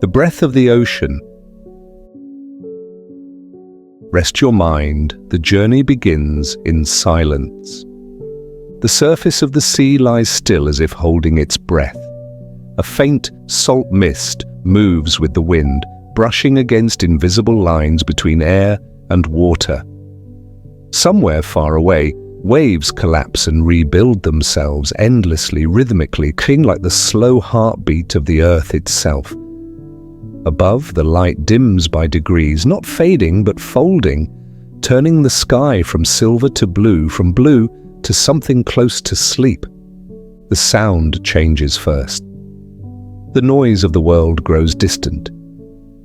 The breath of the ocean. Rest your mind, the journey begins in silence. The surface of the sea lies still as if holding its breath. A faint, salt mist moves with the wind, brushing against invisible lines between air and water. Somewhere far away, waves collapse and rebuild themselves endlessly, rhythmically, like the slow heartbeat of the earth itself. Above, the light dims by degrees, not fading but folding, turning the sky from silver to blue, from blue to something close to sleep. The sound changes first. The noise of the world grows distant.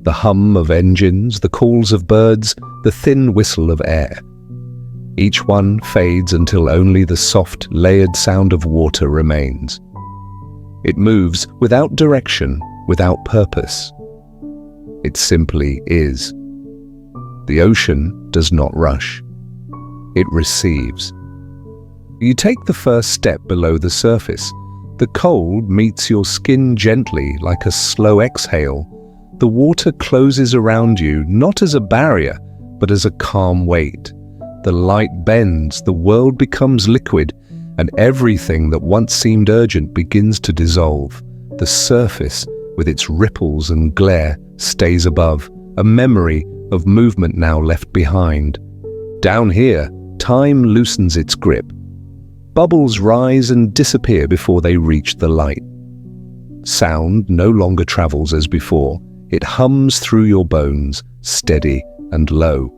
The hum of engines, the calls of birds, the thin whistle of air. Each one fades until only the soft, layered sound of water remains. It moves without direction, without purpose. It simply is. The ocean does not rush. It receives. You take the first step below the surface. The cold meets your skin gently like a slow exhale. The water closes around you, not as a barrier, but as a calm weight. The light bends, the world becomes liquid, and everything that once seemed urgent begins to dissolve. The surface, with its ripples and glare, stays above, a memory of movement now left behind. Down here, time loosens its grip. Bubbles rise and disappear before they reach the light. Sound no longer travels as before. It hums through your bones, steady and low.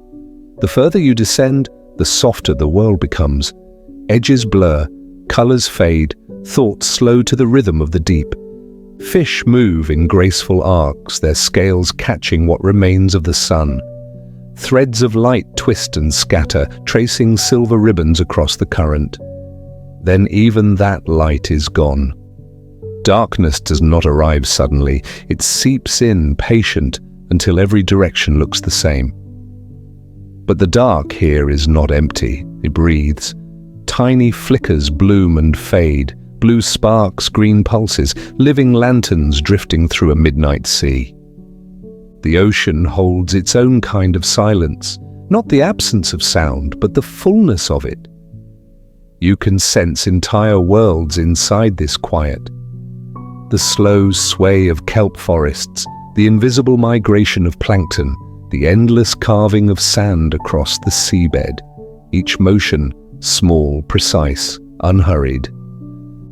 The further you descend, the softer the world becomes. Edges blur, colors fade, thoughts slow to the rhythm of the deep. Fish move in graceful arcs, their scales catching what remains of the sun. Threads of light twist and scatter, tracing silver ribbons across the current. Then even that light is gone. Darkness does not arrive suddenly. It seeps in, patient, until every direction looks the same. But the dark here is not empty. It breathes. Tiny flickers bloom and fade, blue sparks, green pulses, living lanterns drifting through a midnight sea. The ocean holds its own kind of silence, not the absence of sound, but the fullness of it. You can sense entire worlds inside this quiet. The slow sway of kelp forests, the invisible migration of plankton, the endless carving of sand across the seabed, each motion small, precise, unhurried.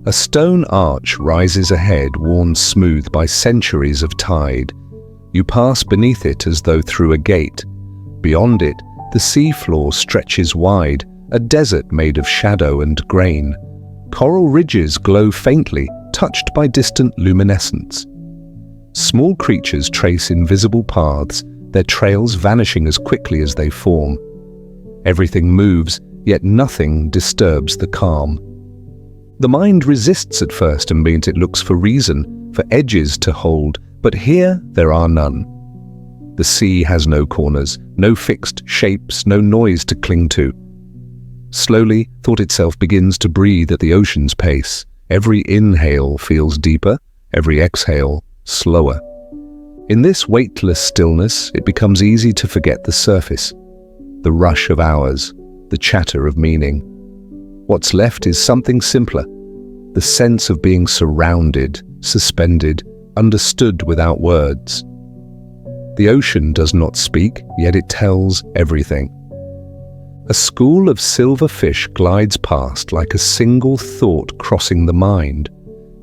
A stone arch rises ahead, worn smooth by centuries of tide. You pass beneath it as though through a gate. Beyond it, the seafloor stretches wide, a desert made of shadow and grain. Coral ridges glow faintly, touched by distant luminescence. Small creatures trace invisible paths, their trails vanishing as quickly as they form. Everything moves, yet nothing disturbs the calm. The mind resists at first, and means it looks for reason, for edges to hold, but here there are none. The sea has no corners, no fixed shapes, no noise to cling to. Slowly, thought itself begins to breathe at the ocean's pace. Every inhale feels deeper, every exhale slower. In this weightless stillness, it becomes easy to forget the surface, the rush of hours, the chatter of meaning. What's left is something simpler, the sense of being surrounded, suspended, understood without words. The ocean does not speak, yet it tells everything. A school of silver fish glides past like a single thought crossing the mind.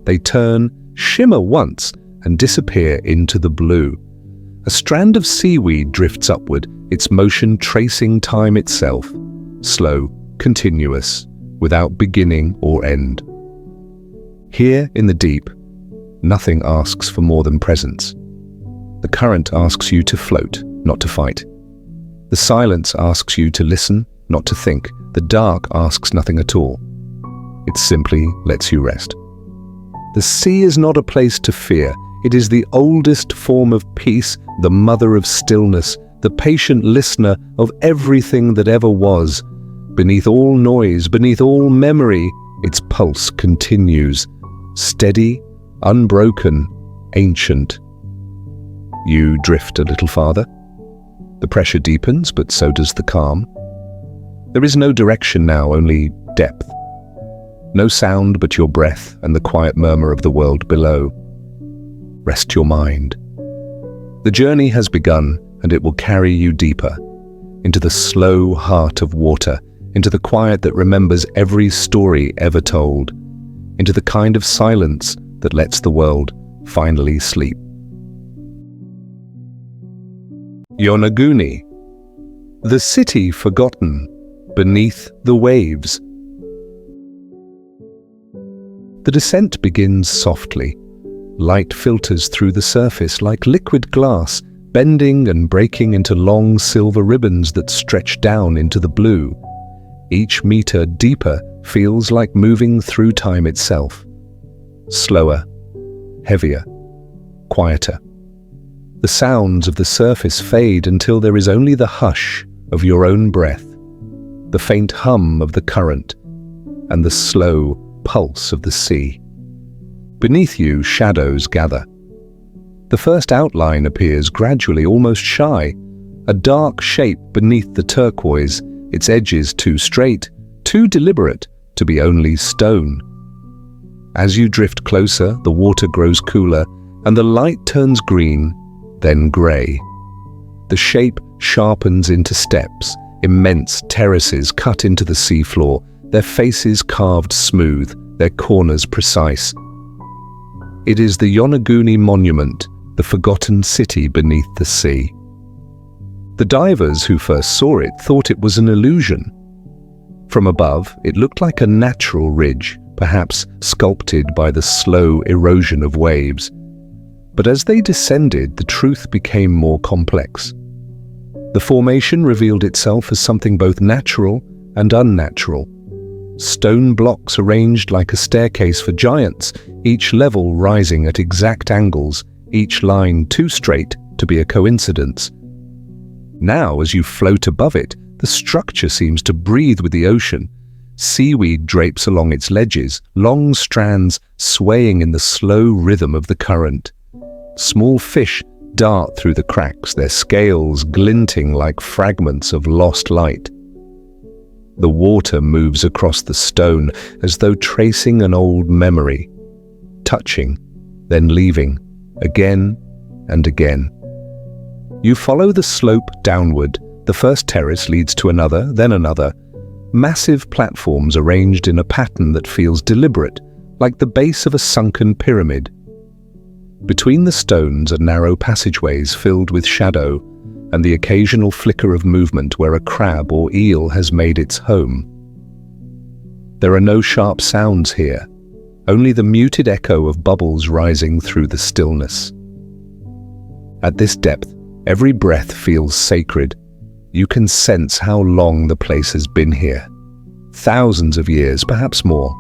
They turn, shimmer once, and disappear into the blue. A strand of seaweed drifts upward, its motion tracing time itself, slow, continuous, without beginning or end. Here in the deep, nothing asks for more than presence. The current asks you to float, not to fight. The silence asks you to listen, not to think. The dark asks nothing at all. It simply lets you rest. The sea is not a place to fear. It is the oldest form of peace, the mother of stillness, the patient listener of everything that ever was. Beneath all noise, beneath all memory, its pulse continues, steady, unbroken, ancient. You drift a little farther. The pressure deepens, but so does the calm. There is no direction now, only depth. No sound but your breath and the quiet murmur of the world below. Rest your mind. The journey has begun, and it will carry you deeper, into the slow heart of water, into the quiet that remembers every story ever told, into the kind of silence that lets the world finally sleep. Yonaguni, the city forgotten beneath the waves. The descent begins softly. Light filters through the surface like liquid glass, bending and breaking into long silver ribbons that stretch down into the blue. Each meter deeper feels like moving through time itself. Slower, heavier, quieter. The sounds of the surface fade until there is only the hush of your own breath, the faint hum of the current, and the slow pulse of the sea. Beneath you, shadows gather. The first outline appears gradually, almost shy, a dark shape beneath the turquoise, its edges too straight, too deliberate to be only stone. As you drift closer, the water grows cooler, and the light turns green, then grey. The shape sharpens into steps, immense terraces cut into the seafloor, their faces carved smooth, their corners precise. It is the Yonaguni Monument, the forgotten city beneath the sea. The divers who first saw it thought it was an illusion. From above, it looked like a natural ridge, perhaps sculpted by the slow erosion of waves. But as they descended, the truth became more complex. The formation revealed itself as something both natural and unnatural. Stone blocks arranged like a staircase for giants, each level rising at exact angles, each line too straight to be a coincidence. Now, as you float above it, the structure seems to breathe with the ocean. Seaweed drapes along its ledges, long strands swaying in the slow rhythm of the current. Small fish dart through the cracks, their scales glinting like fragments of lost light. The water moves across the stone as though tracing an old memory, touching, then leaving, again and again. You follow the slope downward. The first terrace leads to another, then another. Massive platforms arranged in a pattern that feels deliberate, like the base of a sunken pyramid. Between the stones are narrow passageways filled with shadow, and the occasional flicker of movement where a crab or eel has made its home. There are no sharp sounds here, only the muted echo of bubbles rising through the stillness. At this depth, every breath feels sacred. You can sense how long the place has been here. Thousands of years, perhaps more.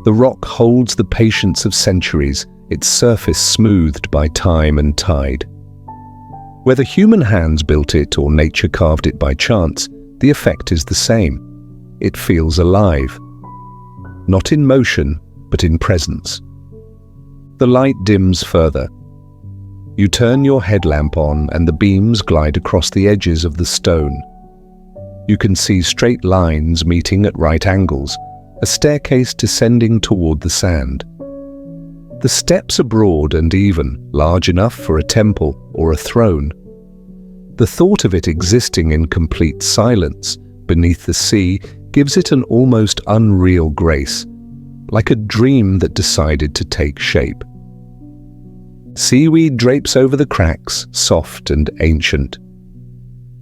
The rock holds the patience of centuries, its surface smoothed by time and tide. Whether human hands built it or nature carved it by chance, the effect is the same. It feels alive. Not in motion, but in presence. The light dims further. You turn your headlamp on and the beams glide across the edges of the stone. You can see straight lines meeting at right angles, a staircase descending toward the sand. The steps are broad and even, large enough for a temple or a throne. The thought of it existing in complete silence beneath the sea gives it an almost unreal grace, like a dream that decided to take shape. Seaweed drapes over the cracks, soft and ancient.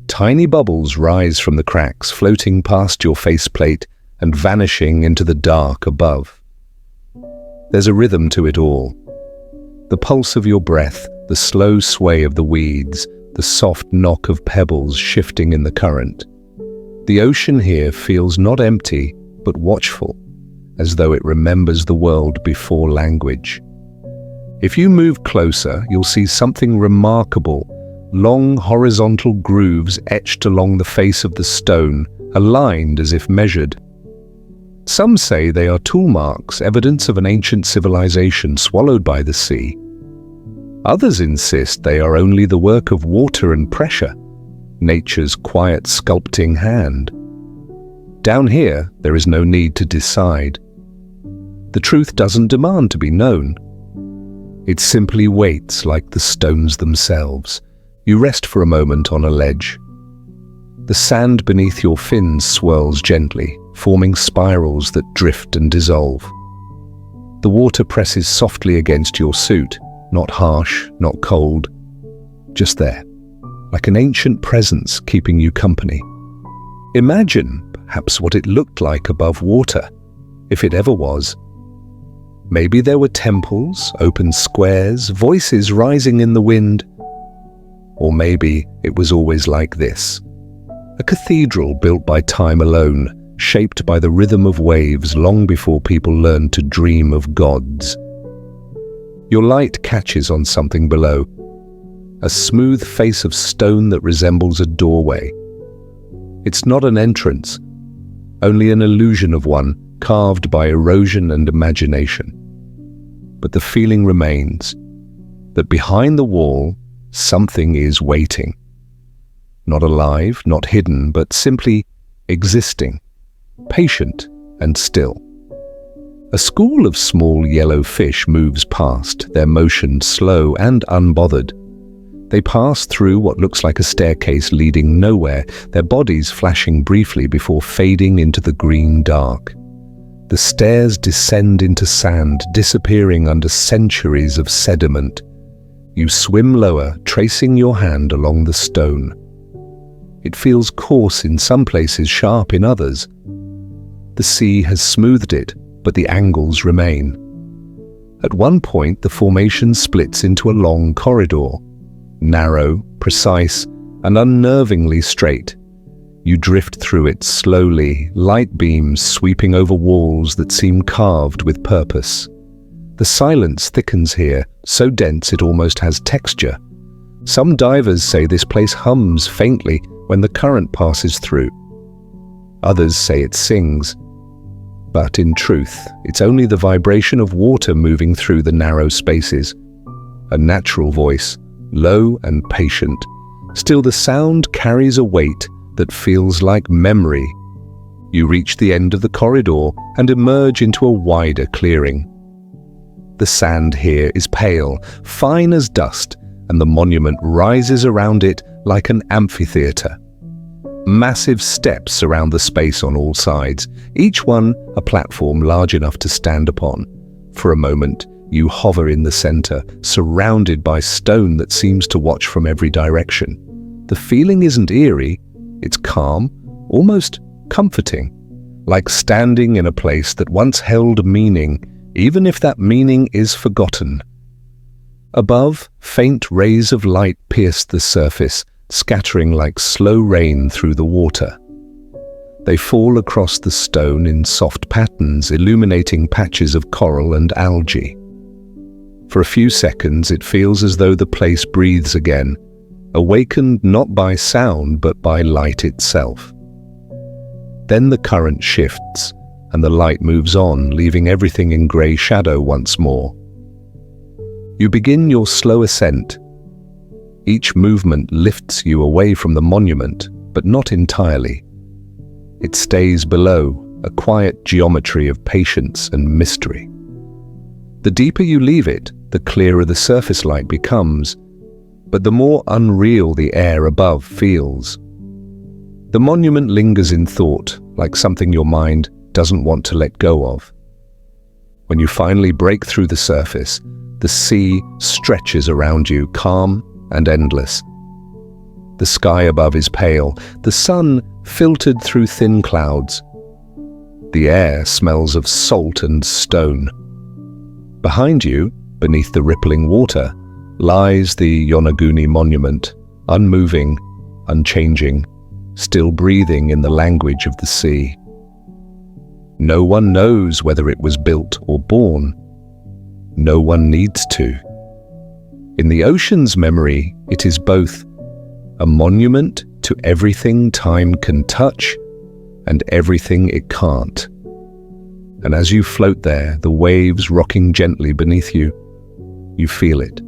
Tiny bubbles rise from the cracks, floating past your faceplate and vanishing into the dark above. There's a rhythm to it all. The pulse of your breath, the slow sway of the weeds, the soft knock of pebbles shifting in the current. The ocean here feels not empty, but watchful, as though it remembers the world before language. If you move closer, you'll see something remarkable. Long horizontal grooves etched along the face of the stone, aligned as if measured. Some say they are tool marks, evidence of an ancient civilization swallowed by the sea. Others insist they are only the work of water and pressure, nature's quiet sculpting hand. Down here, there is no need to decide. The truth doesn't demand to be known. It simply waits like the stones themselves. You rest for a moment on a ledge. The sand beneath your fins swirls gently, forming spirals that drift and dissolve. The water presses softly against your suit, not harsh, not cold, just there, like an ancient presence keeping you company. Imagine, perhaps, what it looked like above water, if it ever was. Maybe there were temples, open squares, voices rising in the wind. Or maybe it was always like this. A cathedral built by time alone, shaped by the rhythm of waves long before people learned to dream of gods. Your light catches on something below, a smooth face of stone that resembles a doorway. It's not an entrance, only an illusion of one, carved by erosion and imagination. But the feeling remains that behind the wall, something is waiting. Not alive, not hidden, but simply existing, patient and still. A school of small yellow fish moves past, their motion slow and unbothered. They pass through what looks like a staircase leading nowhere, their bodies flashing briefly before fading into the green dark. The stairs descend into sand, disappearing under centuries of sediment. You swim lower, tracing your hand along the stone. It feels coarse in some places, sharp in others. The sea has smoothed it, but the angles remain. At one point, the formation splits into a long corridor, narrow, precise, and unnervingly straight. You drift through it slowly, light beams sweeping over walls that seem carved with purpose. The silence thickens here, so dense it almost has texture. Some divers say this place hums faintly when the current passes through. Others say it sings. But in truth, it's only the vibration of water moving through the narrow spaces. A natural voice, low and patient. Still the sound carries a weight that feels like memory. You reach the end of the corridor and emerge into a wider clearing. The sand here is pale, fine as dust, and the monument rises around it like an amphitheater. Massive steps surround the space on all sides, each one a platform large enough to stand upon. For a moment, you hover in the center, surrounded by stone that seems to watch from every direction. The feeling isn't eerie, it's calm, almost comforting, like standing in a place that once held meaning, even if that meaning is forgotten. Above, faint rays of light pierce the surface, scattering like slow rain through the water. They fall across the stone in soft patterns, illuminating patches of coral and algae. For a few seconds, it feels as though the place breathes again, awakened not by sound but by light itself. Then the current shifts, and the light moves on, leaving everything in grey shadow once more. You begin your slow ascent. Each movement lifts you away from the monument, but not entirely. It stays below, a quiet geometry of patience and mystery. The deeper you leave it, the clearer the surface light becomes, but the more unreal the air above feels. The monument lingers in thought, like something your mind doesn't want to let go of. When you finally break through the surface, the sea stretches around you, calm and endless. The sky above is pale, the sun filtered through thin clouds. The air smells of salt and stone. Behind you, beneath the rippling water, lies the Yonaguni monument, unmoving, unchanging, still breathing in the language of the sea. No one knows whether it was built or born. No one needs to. In the ocean's memory, it is both a monument to everything time can touch and everything it can't. And as you float there, the waves rocking gently beneath you, you feel it.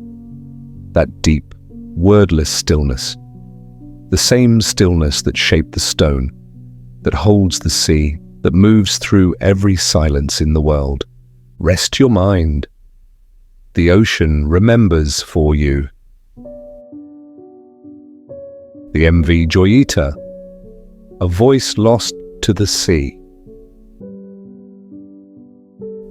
that deep, wordless stillness. The same stillness that shaped the stone, that holds the sea, that moves through every silence in the world. Rest your mind. The ocean remembers for you. The MV Joyita, a voice lost to the sea.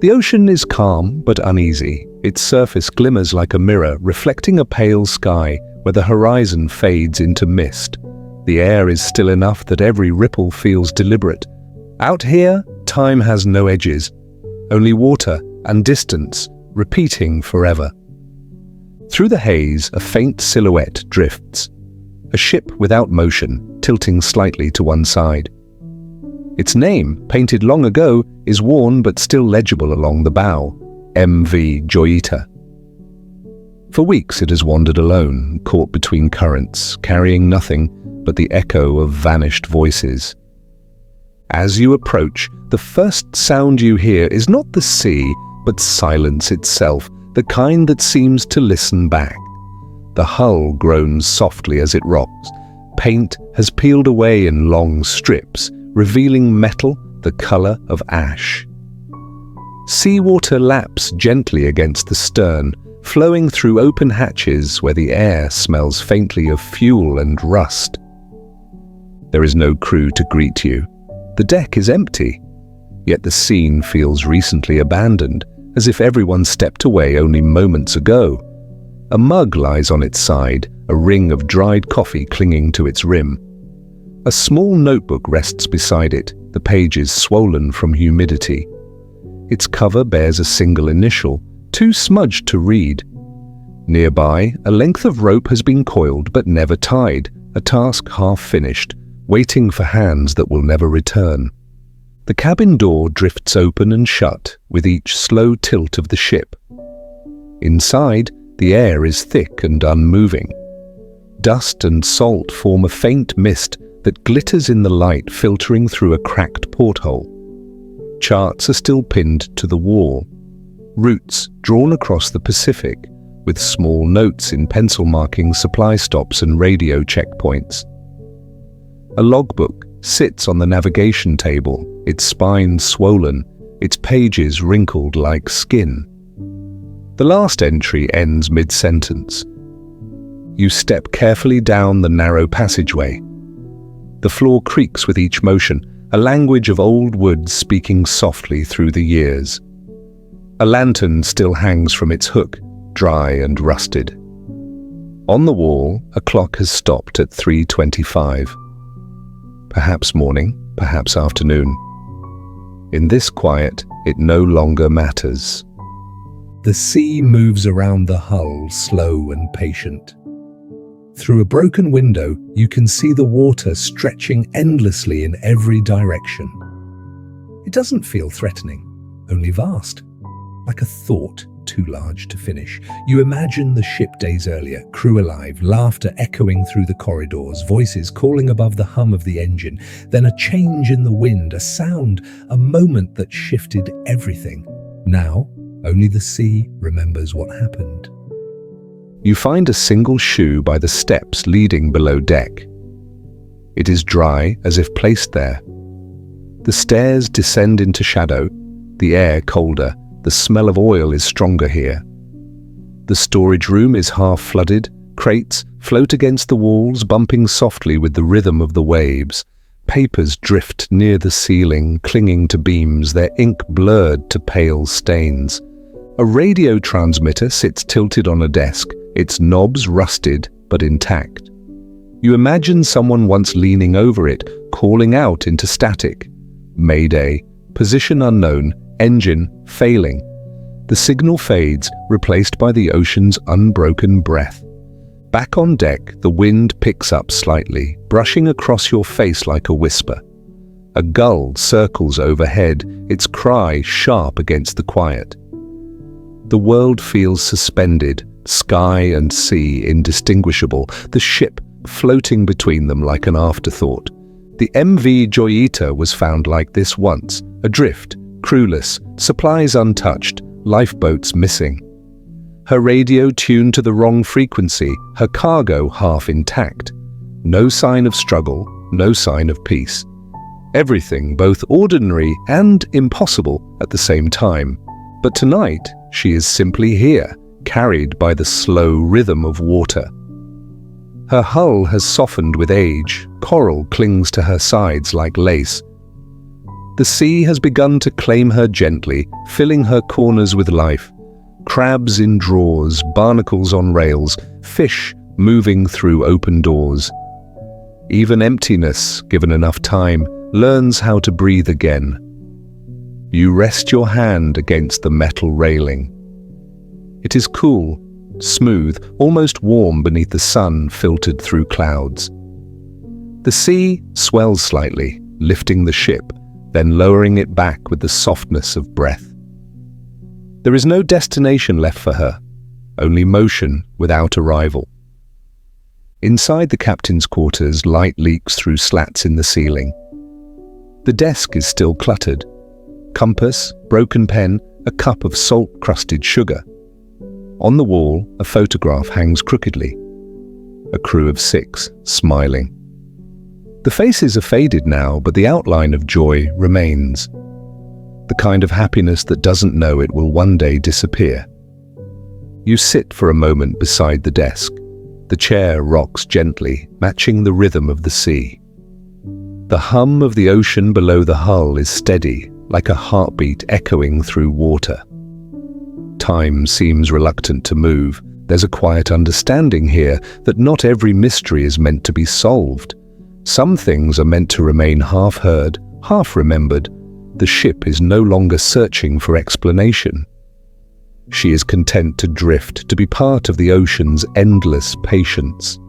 The ocean is calm but uneasy. Its surface glimmers like a mirror, reflecting a pale sky where the horizon fades into mist. The air is still enough that every ripple feels deliberate. Out here, time has no edges, only water and distance, repeating forever. Through the haze, a faint silhouette drifts. A ship without motion, tilting slightly to one side. Its name, painted long ago, is worn but still legible along the bow, MV Joyita. For weeks it has wandered alone, caught between currents, carrying nothing but the echo of vanished voices. As you approach, the first sound you hear is not the sea, but silence itself, the kind that seems to listen back. The hull groans softly as it rocks. Paint has peeled away in long strips, revealing metal the color of ash. Seawater laps gently against the stern, flowing through open hatches where the air smells faintly of fuel and rust. There is no crew to greet you. The deck is empty, yet the scene feels recently abandoned, as if everyone stepped away only moments ago. A mug lies on its side, a ring of dried coffee clinging to its rim. A small notebook rests beside it, the pages swollen from humidity. Its cover bears a single initial, too smudged to read. Nearby, a length of rope has been coiled but never tied, a task half finished, waiting for hands that will never return. The cabin door drifts open and shut with each slow tilt of the ship. Inside, the air is thick and unmoving. Dust and salt form a faint mist that glitters in the light filtering through a cracked porthole. Charts are still pinned to the wall. Routes drawn across the Pacific, with small notes in pencil marking supply stops and radio checkpoints. A logbook sits on the navigation table, its spine swollen, its pages wrinkled like skin. The last entry ends mid-sentence. You step carefully down the narrow passageway. The floor creaks with each motion, a language of old wood speaking softly through the years. A lantern still hangs from its hook, dry and rusted. On the wall, a clock has stopped at 3:25. Perhaps morning, perhaps afternoon. In this quiet, it no longer matters. The sea moves around the hull, slow and patient. Through a broken window, you can see the water stretching endlessly in every direction. It doesn't feel threatening, only vast, like a thought too large to finish. You imagine the ship days earlier, crew alive, laughter echoing through the corridors, voices calling above the hum of the engine, then a change in the wind, a sound, a moment that shifted everything. Now, only the sea remembers what happened. You find a single shoe by the steps leading below deck. It is dry as if placed there. The stairs descend into shadow, the air colder, the smell of oil is stronger here. The storage room is half flooded, crates float against the walls, bumping softly with the rhythm of the waves. Papers drift near the ceiling, clinging to beams, their ink blurred to pale stains. A radio transmitter sits tilted on a desk, its knobs rusted but intact. You imagine someone once leaning over it, calling out into static. Mayday, position unknown, engine failing. The signal fades, replaced by the ocean's unbroken breath. Back on deck, the wind picks up slightly, brushing across your face like a whisper. A gull circles overhead, its cry sharp against the quiet. The world feels suspended, sky and sea indistinguishable, the ship floating between them like an afterthought. The MV Joyita was found like this once, adrift, crewless, supplies untouched, lifeboats missing. Her radio tuned to the wrong frequency, her cargo half intact. No sign of struggle, no sign of peace. Everything both ordinary and impossible at the same time. But tonight, she is simply here, carried by the slow rhythm of water. Her hull has softened with age, coral clings to her sides like lace. The sea has begun to claim her gently, filling her corners with life. Crabs in drawers, barnacles on rails, fish moving through open doors. Even emptiness, given enough time, learns how to breathe again. You rest your hand against the metal railing. It is cool, smooth, almost warm beneath the sun filtered through clouds. The sea swells slightly, lifting the ship, then lowering it back with the softness of breath. There is no destination left for her, only motion without arrival. Inside the captain's quarters, light leaks through slats in the ceiling. The desk is still cluttered. Compass, broken pen, a cup of salt-crusted sugar. On the wall, a photograph hangs crookedly. A crew of 6, smiling. The faces are faded now, but the outline of joy remains. The kind of happiness that doesn't know it will one day disappear. You sit for a moment beside the desk. The chair rocks gently, matching the rhythm of the sea. The hum of the ocean below the hull is steady, like a heartbeat echoing through water. Time seems reluctant to move. There's a quiet understanding here that not every mystery is meant to be solved. Some things are meant to remain half heard, half remembered. The ship is no longer searching for explanation. She is content to drift, to be part of the ocean's endless patience.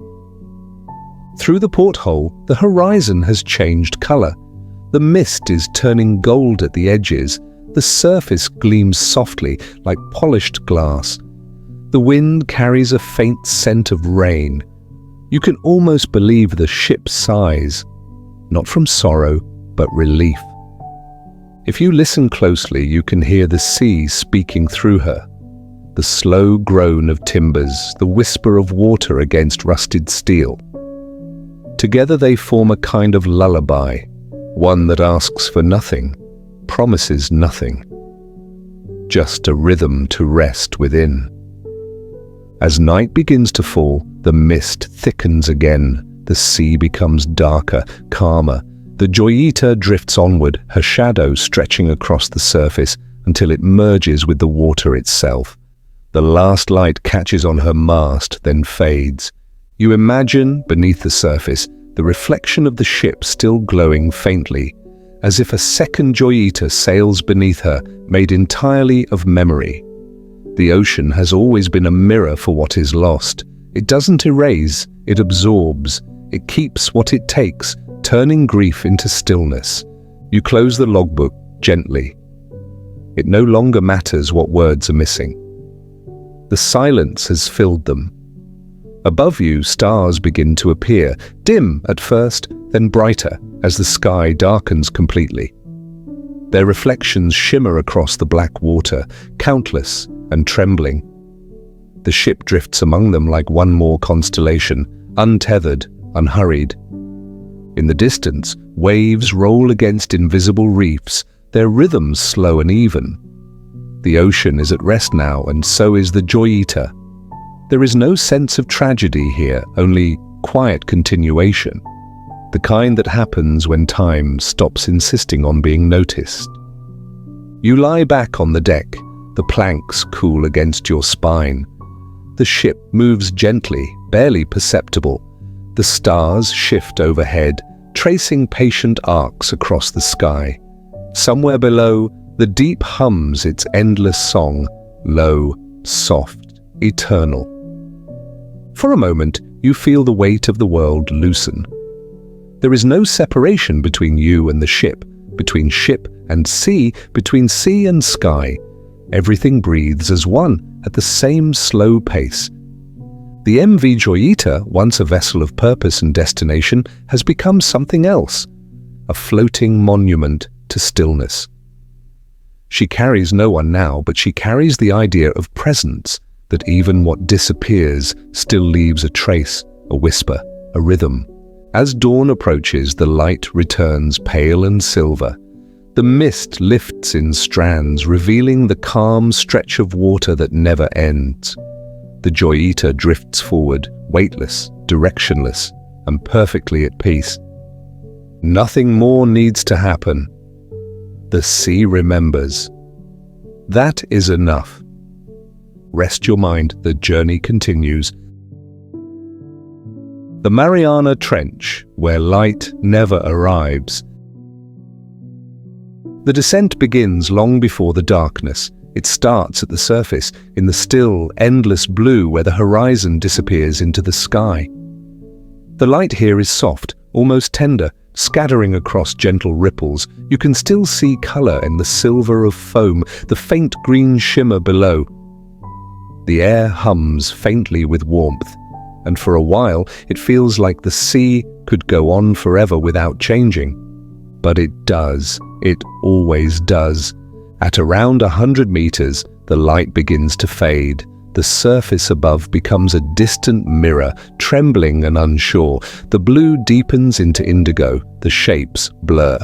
Through the porthole, the horizon has changed color. The mist is turning gold at the edges. The surface gleams softly, like polished glass. The wind carries a faint scent of rain. You can almost believe the ship sighs, not from sorrow, but relief. If you listen closely, you can hear the sea speaking through her. The slow groan of timbers, the whisper of water against rusted steel. Together they form a kind of lullaby, one that asks for nothing, promises nothing. Just a rhythm to rest within. As night begins to fall, the mist thickens again. The sea becomes darker, calmer. The Joyita drifts onward, her shadow stretching across the surface until it merges with the water itself. The last light catches on her mast, then fades. You imagine, beneath the surface, the reflection of the ship still glowing faintly, as if a second Joyita sails beneath her, made entirely of memory. The ocean has always been a mirror for what is lost. It doesn't erase, it absorbs. It keeps what it takes, turning grief into stillness. You close the logbook gently. It no longer matters what words are missing. The silence has filled them. Above you, stars begin to appear, dim at first, then brighter as the sky darkens completely. Their reflections shimmer across the black water, countless and trembling. The ship drifts among them like one more constellation, untethered, unhurried. In the distance, waves roll against invisible reefs, their rhythms slow and even. The ocean is at rest now, and so is the Joyita. There is no sense of tragedy here, only quiet continuation. The kind that happens when time stops insisting on being noticed. You lie back on the deck, the planks cool against your spine. The ship moves gently, barely perceptible. The stars shift overhead, tracing patient arcs across the sky. Somewhere below, the deep hums its endless song, low, soft, eternal. For a moment, you feel the weight of the world loosen. There is no separation between you and the ship, between ship and sea, between sea and sky. Everything breathes as one, at the same slow pace. The MV Joyita, once a vessel of purpose and destination, has become something else, a floating monument to stillness. She carries no one now, but she carries the idea of presence, that even what disappears still leaves a trace, a whisper, a rhythm. As dawn approaches, the light returns pale and silver. The mist lifts in strands, revealing the calm stretch of water that never ends. The Joy Eater drifts forward, weightless, directionless, and perfectly at peace. Nothing more needs to happen. The sea remembers. That is enough. Rest your mind, the journey continues. The Mariana Trench, where light never arrives. The descent begins long before the darkness. It starts at the surface, in the still, endless blue where the horizon disappears into the sky. The light here is soft, almost tender, scattering across gentle ripples. You can still see color in the silver of foam, the faint green shimmer below. The air hums faintly with warmth, and for a while it feels like the sea could go on forever without changing. But it does. It always does. At around 100 meters, the light begins to fade. The surface above becomes a distant mirror, trembling and unsure. The blue deepens into indigo, the shapes blur.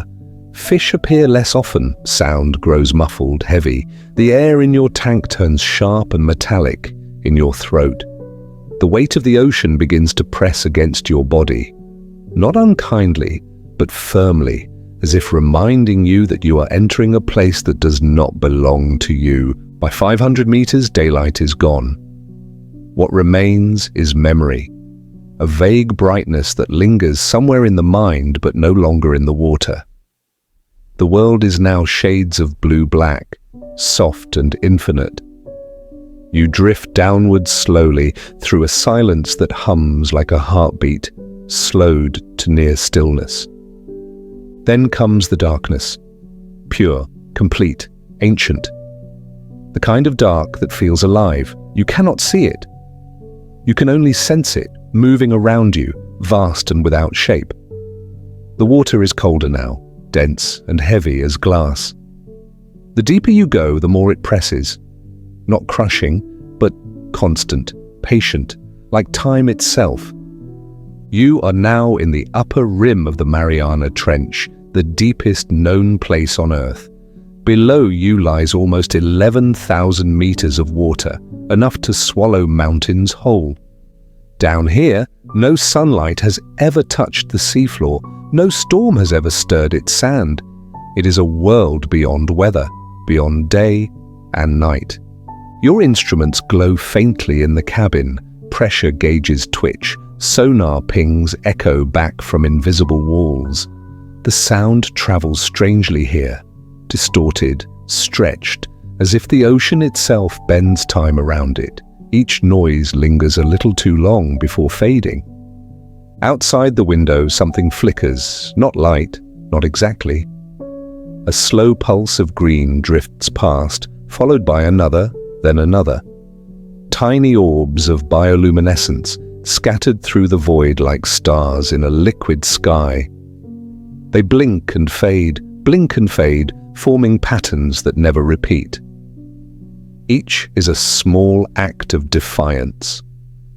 Fish appear less often, sound grows muffled, heavy. The air in your tank turns sharp and metallic in your throat. The weight of the ocean begins to press against your body. Not unkindly, but firmly, as if reminding you that you are entering a place that does not belong to you. By 500 meters, daylight is gone. What remains is memory, a vague brightness that lingers somewhere in the mind but no longer in the water. The world is now shades of blue-black, soft and infinite. You drift downwards slowly through a silence that hums like a heartbeat, slowed to near stillness. Then comes the darkness, pure, complete, ancient. The kind of dark that feels alive. You cannot see it. You can only sense it, moving around you, vast and without shape. The water is colder now, dense and heavy as glass. The deeper you go, the more it presses. Not crushing, but constant, patient, like time itself. You are now in the upper rim of the Mariana Trench, the deepest known place on Earth. Below you lies almost 11,000 meters of water, enough to swallow mountains whole. Down here, no sunlight has ever touched the seafloor, no storm has ever stirred its sand. It is a world beyond weather, beyond day and night. Your instruments glow faintly in the cabin, pressure gauges twitch, sonar pings echo back from invisible walls. The sound travels strangely here, distorted, stretched, as if the ocean itself bends time around it. Each noise lingers a little too long before fading. Outside the window, something flickers, not light, not exactly. A slow pulse of green drifts past, followed by another, then another. Tiny orbs of bioluminescence, scattered through the void like stars in a liquid sky. They blink and fade, forming patterns that never repeat. Each is a small act of defiance.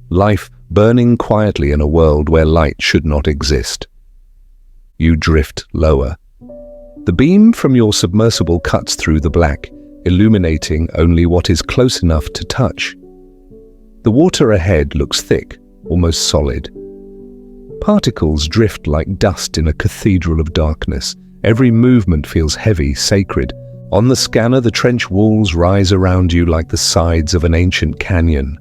Life burning quietly in a world where light should not exist. You drift lower. The beam from your submersible cuts through the black, illuminating only what is close enough to touch. The water ahead looks thick, almost solid. Particles drift like dust in a cathedral of darkness. Every movement feels heavy, sacred. On the scanner, the trench walls rise around you like the sides of an ancient canyon.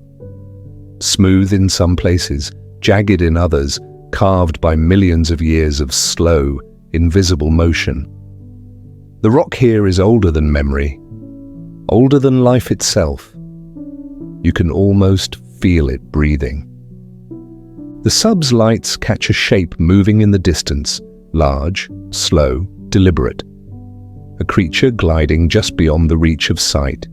Smooth in some places, jagged in others, carved by millions of years of slow, invisible motion. The rock here is older than memory, older than life itself. You can almost feel it breathing. The sub's lights catch a shape moving in the distance, large, slow, deliberate. A creature gliding just beyond the reach of sight.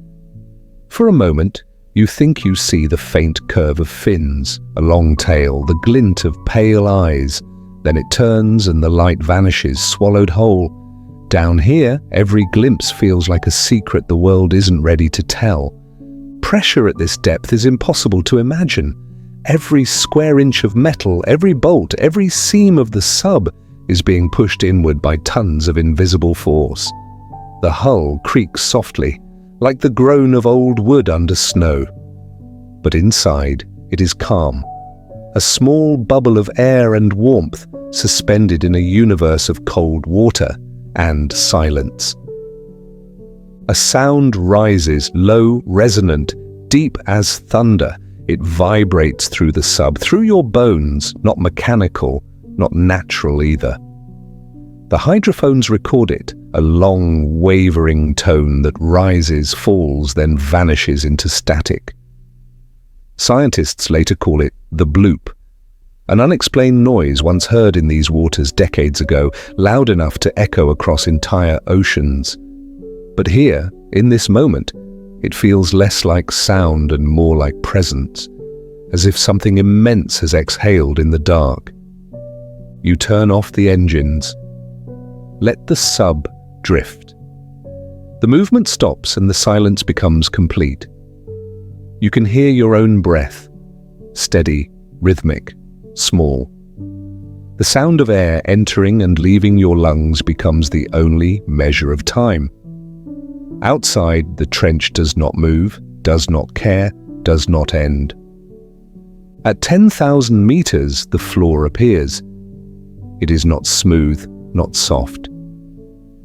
For a moment, you think you see the faint curve of fins, a long tail, the glint of pale eyes. Then it turns and the light vanishes, swallowed whole. Down here, every glimpse feels like a secret the world isn't ready to tell. pressure at this depth is impossible to imagine. Every square inch of metal, every bolt, every seam of the sub is being pushed inward by tons of invisible force. The hull creaks softly, like the groan of old wood under snow. But inside, it is calm. A small bubble of air and warmth suspended in a universe of cold water and silence. A sound rises, low, resonant, deep as thunder. It vibrates through the sub, through your bones, not mechanical, not natural either. The hydrophones record it, a long, wavering tone that rises, falls, then vanishes into static. Scientists later call it the bloop, an unexplained noise once heard in these waters decades ago, loud enough to echo across entire oceans. But here, in this moment, it feels less like sound and more like presence, as if something immense has exhaled in the dark. You turn off the engines. Let the sub drift. The movement stops and the silence becomes complete. You can hear your own breath, steady, rhythmic, small. The sound of air entering and leaving your lungs becomes the only measure of time. Outside, the trench does not move, does not care, does not end. At 10,000 meters, the floor appears. It is not smooth, not soft.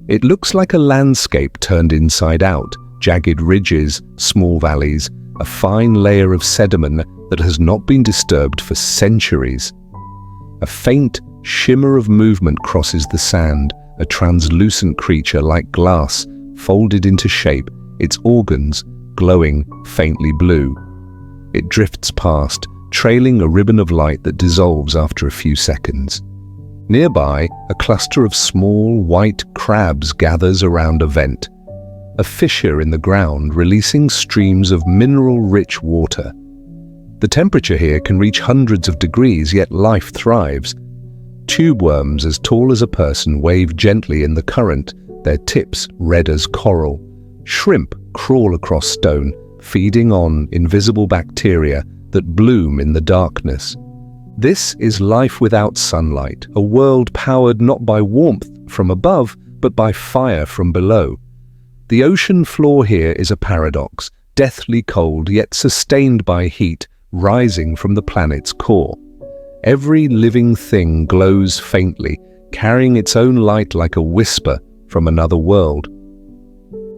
It looks like a landscape turned inside out, jagged ridges, small valleys, a fine layer of sediment that has not been disturbed for centuries. A faint shimmer of movement crosses the sand, a translucent creature like glass, folded into shape, its organs glowing faintly blue. It drifts past, trailing a ribbon of light that dissolves after a few seconds. Nearby, a cluster of small, white crabs gathers around a vent, a fissure in the ground releasing streams of mineral-rich water. The temperature here can reach hundreds of degrees, yet life thrives. Tube worms as tall as a person wave gently in the current, their tips red as coral. Shrimp crawl across stone, feeding on invisible bacteria that bloom in the darkness. This is life without sunlight, a world powered not by warmth from above, but by fire from below. The ocean floor here is a paradox, deathly cold yet sustained by heat rising from the planet's core. Every living thing glows faintly, carrying its own light like a whisper from another world.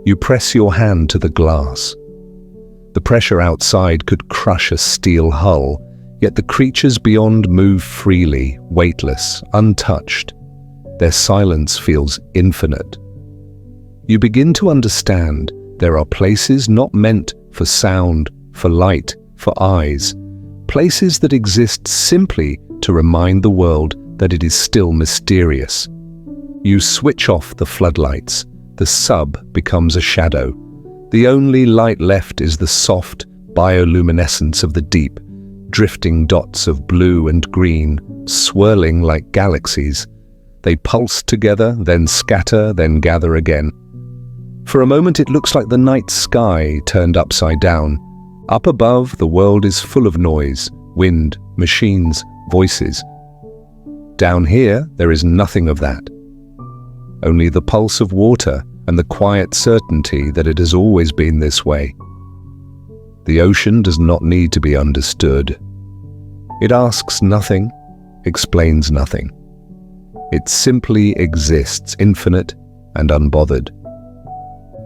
You press your hand to the glass. The pressure outside could crush a steel hull, yet the creatures beyond move freely, weightless, untouched. Their silence feels infinite. You begin to understand there are places not meant for sound, for light, for eyes, places that exist simply to remind the world that it is still mysterious. You switch off the floodlights. The sub becomes a shadow. The only light left is the soft bioluminescence of the deep, drifting dots of blue and green, swirling like galaxies. They pulse together, then scatter, then gather again. For a moment it looks like the night sky turned upside down. Up above, the world is full of noise, wind, machines, voices. Down here, there is nothing of that. Only the pulse of water and the quiet certainty that it has always been this way. The ocean does not need to be understood. It asks nothing, explains nothing. It simply exists, infinite and unbothered.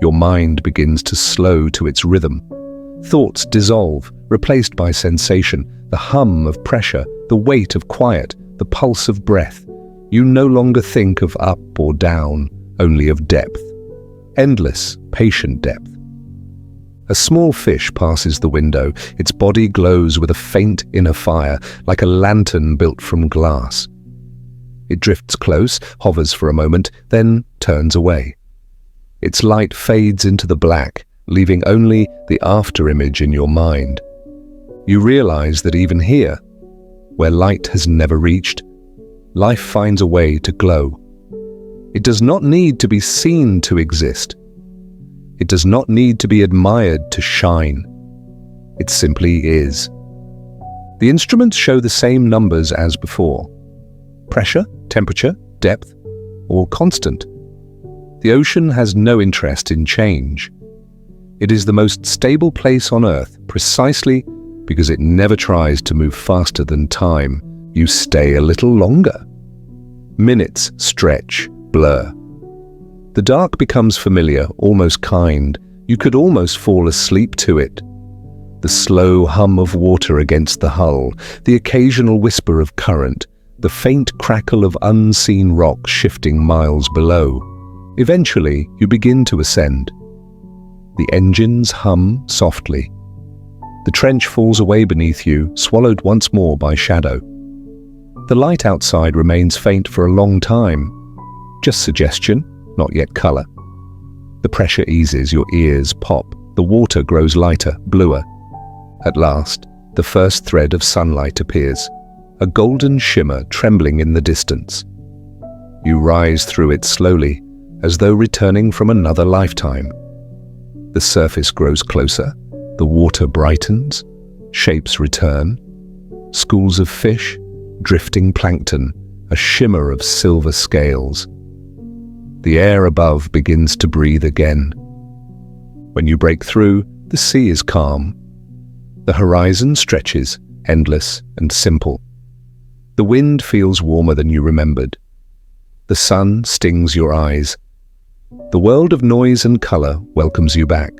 Your mind begins to slow to its rhythm. Thoughts dissolve, replaced by sensation, the hum of pressure, the weight of quiet, the pulse of breath. You no longer think of up or down, only of depth. Endless, patient depth. A small fish passes the window. Its body glows with a faint inner fire, like a lantern built from glass. It drifts close, hovers for a moment, then turns away. Its light fades into the black, leaving only the afterimage in your mind. You realize that even here, where light has never reached, life finds a way to glow. It does not need to be seen to exist. It does not need to be admired to shine. It simply is. The instruments show the same numbers as before. Pressure, temperature, depth, all constant. The ocean has no interest in change. It is the most stable place on Earth precisely because it never tries to move faster than time. You stay a little longer. Minutes stretch, blur. The dark becomes familiar, almost kind. You could almost fall asleep to it. The slow hum of water against the hull, the occasional whisper of current, the faint crackle of unseen rock shifting miles below. Eventually, you begin to ascend. The engines hum softly. The trench falls away beneath you, swallowed once more by shadow. The light outside remains faint for a long time. Just suggestion, not yet color. The pressure eases, your ears pop. The water grows lighter, bluer. At last, the first thread of sunlight appears, a golden shimmer trembling in the distance. You rise through it slowly, as though returning from another lifetime. The surface grows closer, the water brightens, shapes return. Schools of fish, drifting plankton, a shimmer of silver scales. The air above begins to breathe again. When you break through, the sea is calm. The horizon stretches, endless and simple. The wind feels warmer than you remembered. The sun stings your eyes. The world of noise and color welcomes you back.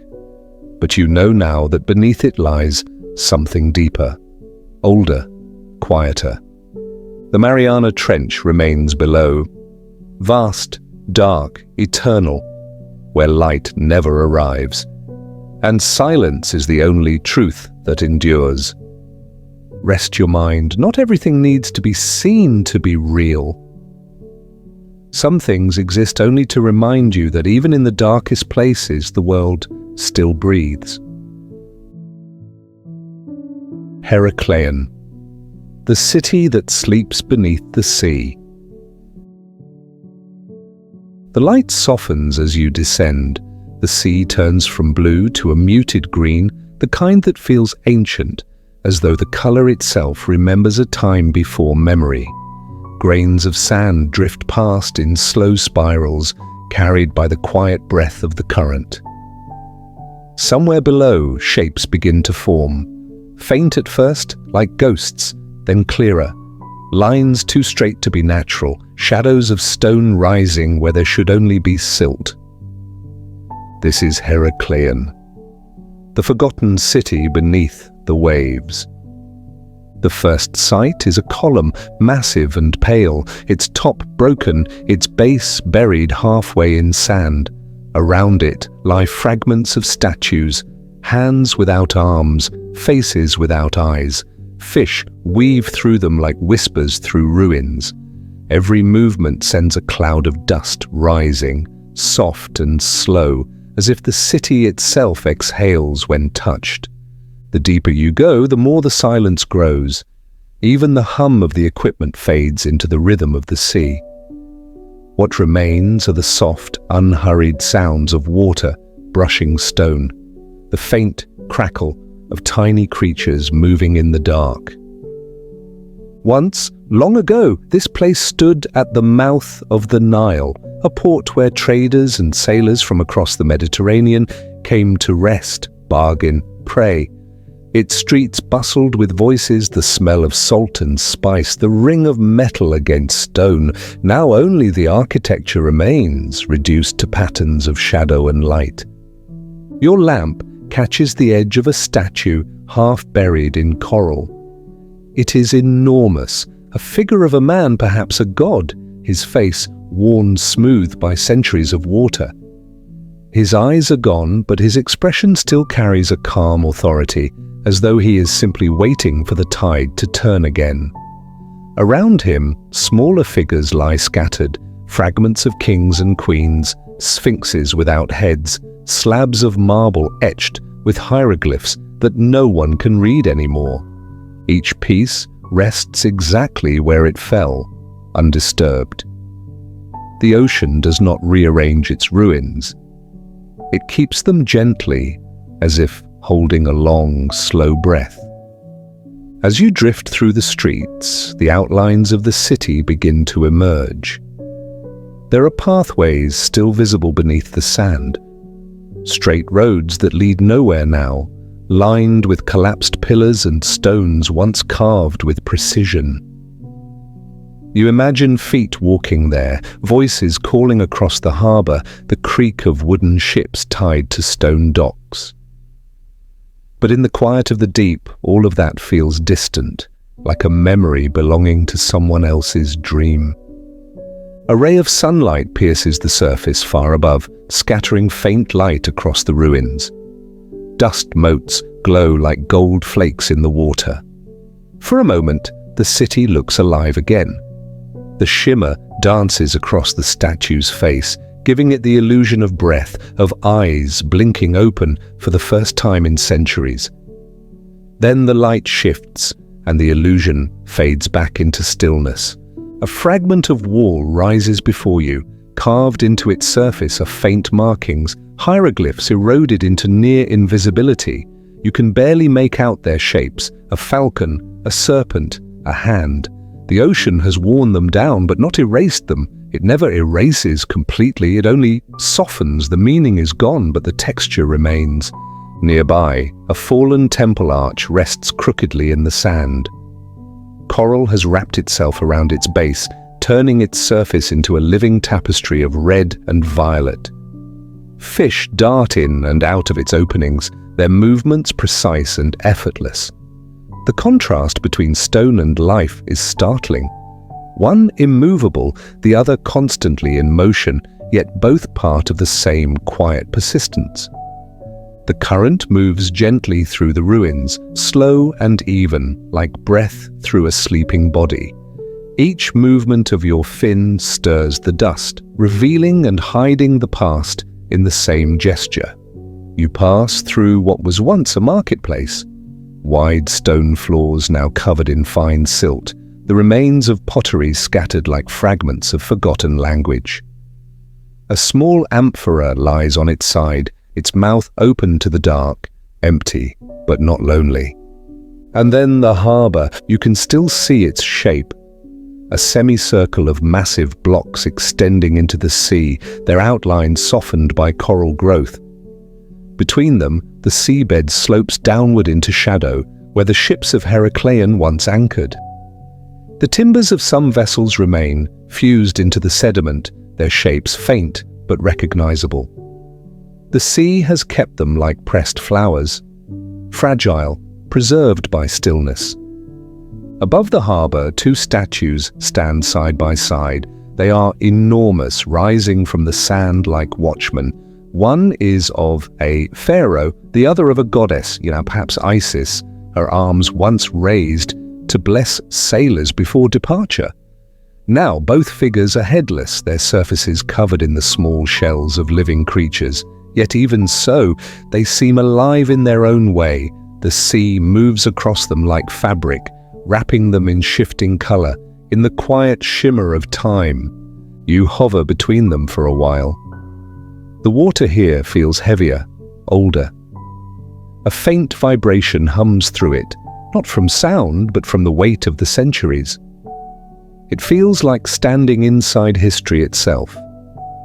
But you know now that beneath it lies something deeper, older, quieter. The Mariana Trench remains below, vast, dark, eternal, where light never arrives. And silence is the only truth that endures. Rest your mind. Not everything needs to be seen to be real. Some things exist only to remind you that even in the darkest places, the world still breathes. Heracleion, the city that sleeps beneath the sea. The light softens as you descend. The sea turns from blue to a muted green, the kind that feels ancient, as though the color itself remembers a time before memory. Grains of sand drift past in slow spirals, carried by the quiet breath of the current. Somewhere below, shapes begin to form. Faint at first, like ghosts, then clearer. Lines too straight to be natural, shadows of stone rising where there should only be silt. This is Heracleion, the forgotten city beneath the waves. The first sight is a column, massive and pale, its top broken, its base buried halfway in sand. Around it lie fragments of statues, hands without arms, faces without eyes. Fish weave through them like whispers through ruins. Every movement sends a cloud of dust rising, soft and slow, as if the city itself exhales when touched. The deeper you go, the more the silence grows. Even the hum of the equipment fades into the rhythm of the sea. What remains are the soft, unhurried sounds of water brushing stone, the faint crackle of tiny creatures moving in the dark. Once, long ago, this place stood at the mouth of the Nile, a port where traders and sailors from across the Mediterranean came to rest, bargain, pray. Its streets bustled with voices, the smell of salt and spice, the ring of metal against stone. Now only the architecture remains, reduced to patterns of shadow and light. Your lamp catches the edge of a statue half buried in coral. It is enormous, a figure of a man, perhaps a god, his face worn smooth by centuries of water. His eyes are gone, but his expression still carries a calm authority, as though he is simply waiting for the tide to turn again. Around him, smaller figures lie scattered, fragments of kings and queens, sphinxes without heads, slabs of marble etched with hieroglyphs that no one can read anymore. Each piece rests exactly where it fell, undisturbed. The ocean does not rearrange its ruins. It keeps them gently, as if holding a long, slow breath. As you drift through the streets, the outlines of the city begin to emerge. There are pathways still visible beneath the sand, straight roads that lead nowhere now, lined with collapsed pillars and stones once carved with precision. You imagine feet walking there, voices calling across the harbor, the creak of wooden ships tied to stone docks. But in the quiet of the deep, all of that feels distant, like a memory belonging to someone else's dream. A ray of sunlight pierces the surface far above, scattering faint light across the ruins. Dust motes glow like gold flakes in the water. For a moment, the city looks alive again. The shimmer dances across the statue's face, giving it the illusion of breath, of eyes blinking open for the first time in centuries. Then the light shifts, and the illusion fades back into stillness. A fragment of wall rises before you, carved into its surface are faint markings, hieroglyphs eroded into near invisibility. You can barely make out their shapes: a falcon, a serpent, a hand. The ocean has worn them down, but not erased them. It never erases completely, it only softens. The meaning is gone, but the texture remains. Nearby, a fallen temple arch rests crookedly in the sand. Coral has wrapped itself around its base, turning its surface into a living tapestry of red and violet. Fish dart in and out of its openings, their movements precise and effortless. The contrast between stone and life is startling. One immovable, the other constantly in motion, yet both part of the same quiet persistence. The current moves gently through the ruins, slow and even, like breath through a sleeping body. Each movement of your fin stirs the dust, revealing and hiding the past in the same gesture. You pass through what was once a marketplace. Wide stone floors now covered in fine silt, the remains of pottery scattered like fragments of forgotten language. A small amphora lies on its side, its mouth open to the dark, empty but not lonely. And then the harbor, you can still see its shape. A semicircle of massive blocks extending into the sea, their outlines softened by coral growth. Between them, the seabed slopes downward into shadow, where the ships of Heracleion once anchored. The timbers of some vessels remain, fused into the sediment, their shapes faint but recognizable. The sea has kept them like pressed flowers, fragile, preserved by stillness. Above the harbor, two statues stand side by side. They are enormous, rising from the sand like watchmen. One is of a pharaoh, the other of a goddess, perhaps Isis, her arms once raised to bless sailors before departure. Now both figures are headless, their surfaces covered in the small shells of living creatures. Yet even so, they seem alive in their own way. The sea moves across them like fabric, wrapping them in shifting color, in the quiet shimmer of time. You hover between them for a while. The water here feels heavier, older. A faint vibration hums through it, not from sound, but from the weight of the centuries. It feels like standing inside history itself,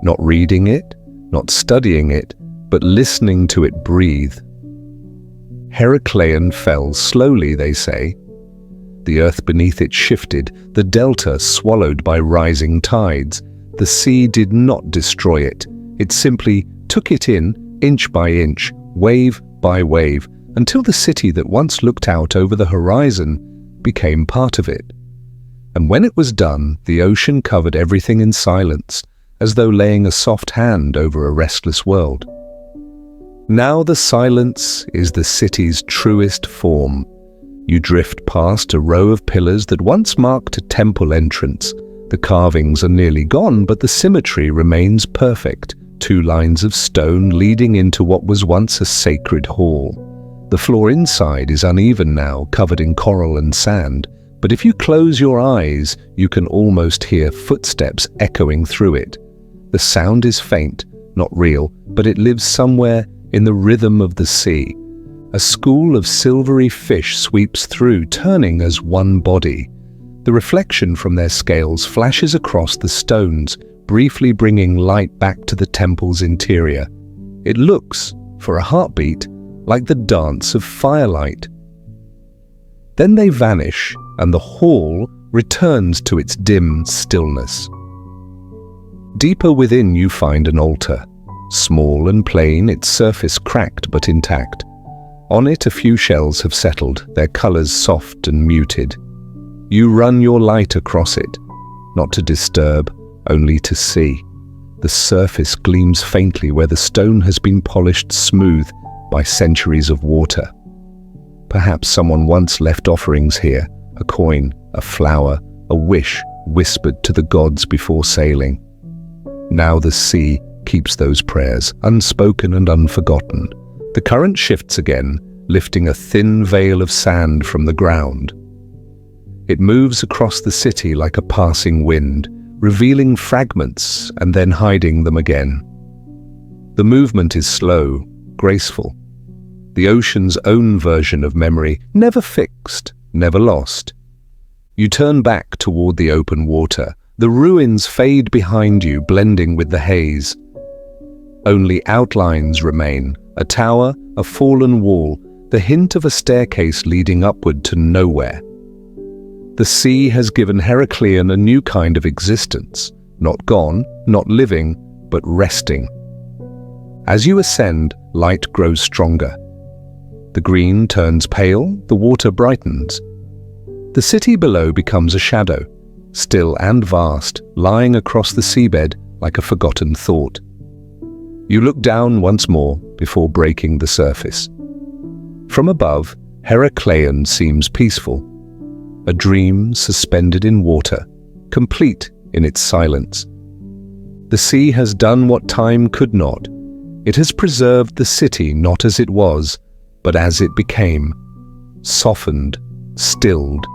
not reading it, not studying it, but listening to it breathe. Heracleion fell slowly, they say. The earth beneath it shifted, the delta swallowed by rising tides. The sea did not destroy it. It simply took it in, inch by inch, wave by wave, until the city that once looked out over the horizon became part of it. And when it was done, the ocean covered everything in silence, as though laying a soft hand over a restless world. Now the silence is the city's truest form. You drift past a row of pillars that once marked a temple entrance. The carvings are nearly gone, but the symmetry remains perfect. 2 lines of stone leading into what was once a sacred hall. The floor inside is uneven now, covered in coral and sand, but if you close your eyes, you can almost hear footsteps echoing through it. The sound is faint, not real, but it lives somewhere in the rhythm of the sea. A school of silvery fish sweeps through, turning as one body. The reflection from their scales flashes across the stones, briefly bringing light back to the temple's interior. It looks, for a heartbeat, like the dance of firelight. Then they vanish, and the hall returns to its dim stillness. Deeper within you find an altar. Small and plain, its surface cracked but intact. On it a few shells have settled, their colors soft and muted. You run your light across it, not to disturb, only to see. The surface gleams faintly where the stone has been polished smooth by centuries of water. Perhaps someone once left offerings here, a coin, a flower, a wish whispered to the gods before sailing. Now the sea keeps those prayers, unspoken and unforgotten. The current shifts again, lifting a thin veil of sand from the ground. It moves across the city like a passing wind, revealing fragments and then hiding them again. The movement is slow, graceful. The ocean's own version of memory, never fixed, never lost. You turn back toward the open water. The ruins fade behind you, blending with the haze. Only outlines remain, a tower, a fallen wall, the hint of a staircase leading upward to nowhere. The sea has given Heraclean a new kind of existence, not gone, not living, but resting. As you ascend, light grows stronger. The green turns pale, the water brightens. The city below becomes a shadow, still and vast, lying across the seabed like a forgotten thought. You look down once more before breaking the surface. From above, Heraclean seems peaceful, a dream suspended in water, complete in its silence. The sea has done what time could not. It has preserved the city not as it was, but as it became, softened, stilled,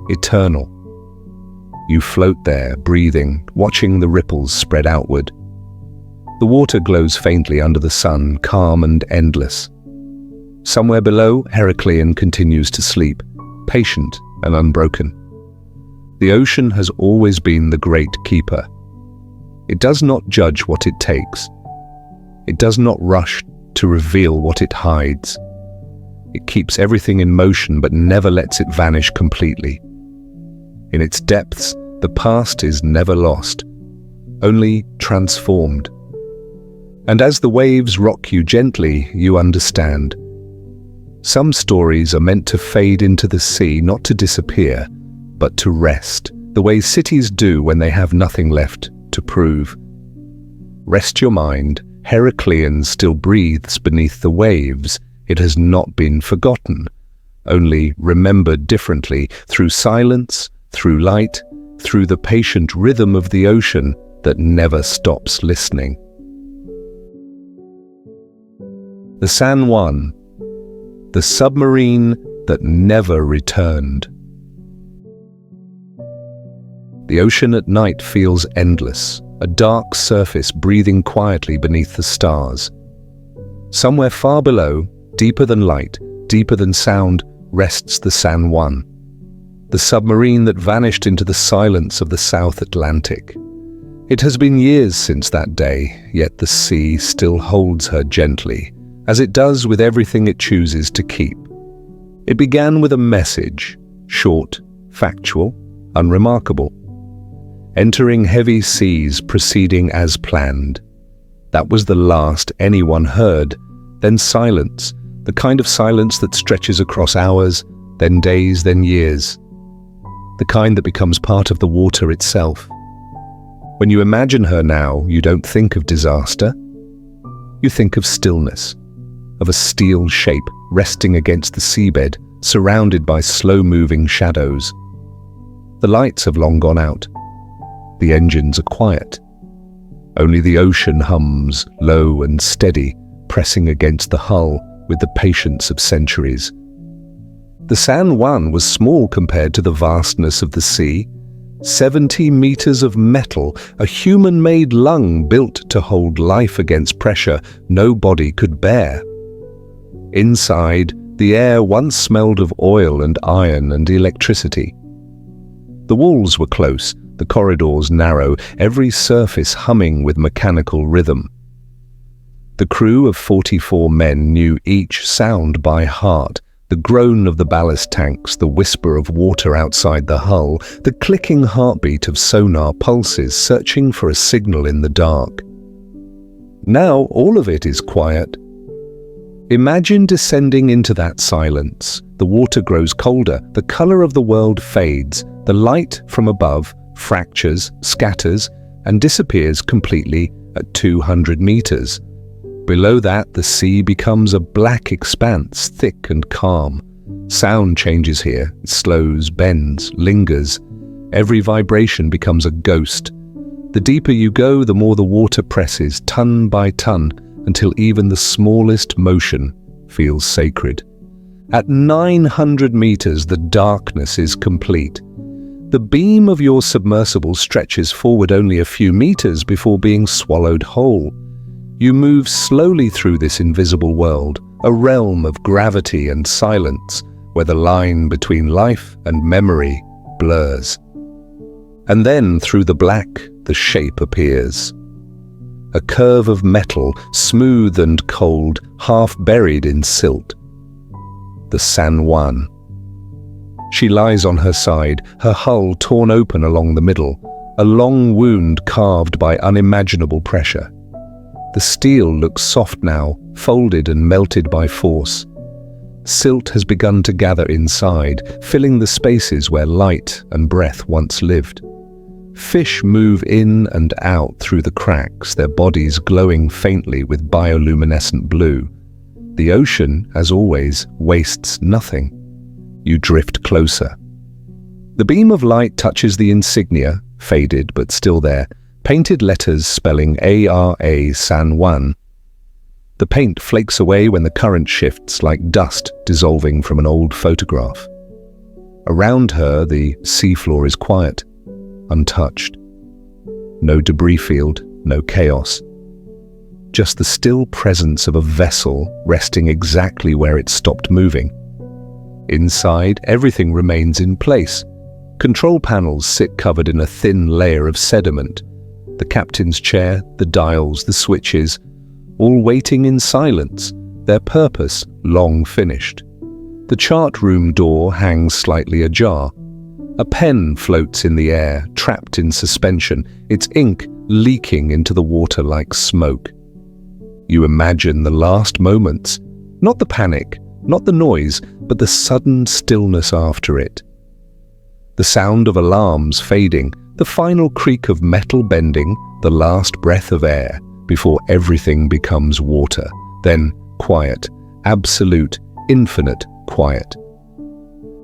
eternal. You float there, breathing, watching the ripples spread outward. The water glows faintly under the sun, calm and endless. Somewhere below, Heraclean continues to sleep, patient and unbroken. The ocean has always been the great keeper. It does not judge what it takes. It does not rush to reveal what it hides. It keeps everything in motion but never lets it vanish completely. In its depths, the past is never lost, only transformed. And as the waves rock you gently, you understand. Some stories are meant to fade into the sea, not to disappear, but to rest, the way cities do when they have nothing left to prove. Rest your mind. Heraclean still breathes beneath the waves. It has not been forgotten, only remembered differently, through silence, through light, through the patient rhythm of the ocean that never stops listening. The San Juan, the submarine that never returned. The ocean at night feels endless, a dark surface breathing quietly beneath the stars. Somewhere far below, deeper than light, deeper than sound, rests the San Juan, the submarine that vanished into the silence of the South Atlantic. It has been years since that day, yet the sea still holds her gently, as it does with everything it chooses to keep. It began with a message, short, factual, unremarkable. Entering heavy seas, proceeding as planned. That was the last anyone heard. Then silence, the kind of silence that stretches across hours, then days, then years. The kind that becomes part of the water itself. When you imagine her now, you don't think of disaster. You think of stillness, of a steel shape resting against the seabed, surrounded by slow-moving shadows. The lights have long gone out. The engines are quiet. Only the ocean hums, low and steady, pressing against the hull with the patience of centuries. The San Juan was small compared to the vastness of the sea. 70 meters of metal, a human-made lung built to hold life against pressure no body could bear. Inside, The air once smelled of oil and iron and electricity. The walls were close, the corridors narrow, every surface humming with mechanical rhythm. The crew of 44 men knew each sound by heart, the groan of the ballast tanks, the whisper of water outside the hull, the clicking heartbeat of sonar pulses searching for a signal in the dark. Now all of it is quiet. Imagine descending into that silence. The water grows colder, the color of the world fades, the light from above fractures, scatters, and disappears completely at 200 meters. Below that, the sea becomes a black expanse, thick and calm. Sound changes here, it slows, bends, lingers. Every vibration becomes a ghost. The deeper you go, the more the water presses, ton by ton, until even the smallest motion feels sacred. At 900 meters, the darkness is complete. The beam of your submersible stretches forward only a few meters before being swallowed whole. You move slowly through this invisible world, a realm of gravity and silence, where the line between life and memory blurs. And then, through the black, the shape appears. A curve of metal, smooth and cold, half buried in silt. The San Juan. She lies on her side, her hull torn open along the middle, a long wound carved by unimaginable pressure. The steel looks soft now, folded and melted by force. Silt has begun to gather inside, filling the spaces where light and breath once lived. Fish move in and out through the cracks, their bodies glowing faintly with bioluminescent blue. The ocean, as always, wastes nothing. You drift closer. The beam of light touches the insignia, faded but still there, painted letters spelling ARA San Juan. The paint flakes away when the current shifts like dust dissolving from an old photograph. Around her, the seafloor is quiet, untouched. No debris field, no chaos. Just the still presence of a vessel resting exactly where it stopped moving. Inside, everything remains in place. Control panels sit covered in a thin layer of sediment. The captain's chair, the dials, the switches, all waiting in silence, their purpose long finished. The chart room door hangs slightly ajar. A pen floats in the air, trapped in suspension, its ink leaking into the water like smoke. You imagine the last moments, not the panic, not the noise, but the sudden stillness after it. The sound of alarms fading, the final creak of metal bending, the last breath of air, before everything becomes water. Then quiet, absolute, infinite quiet.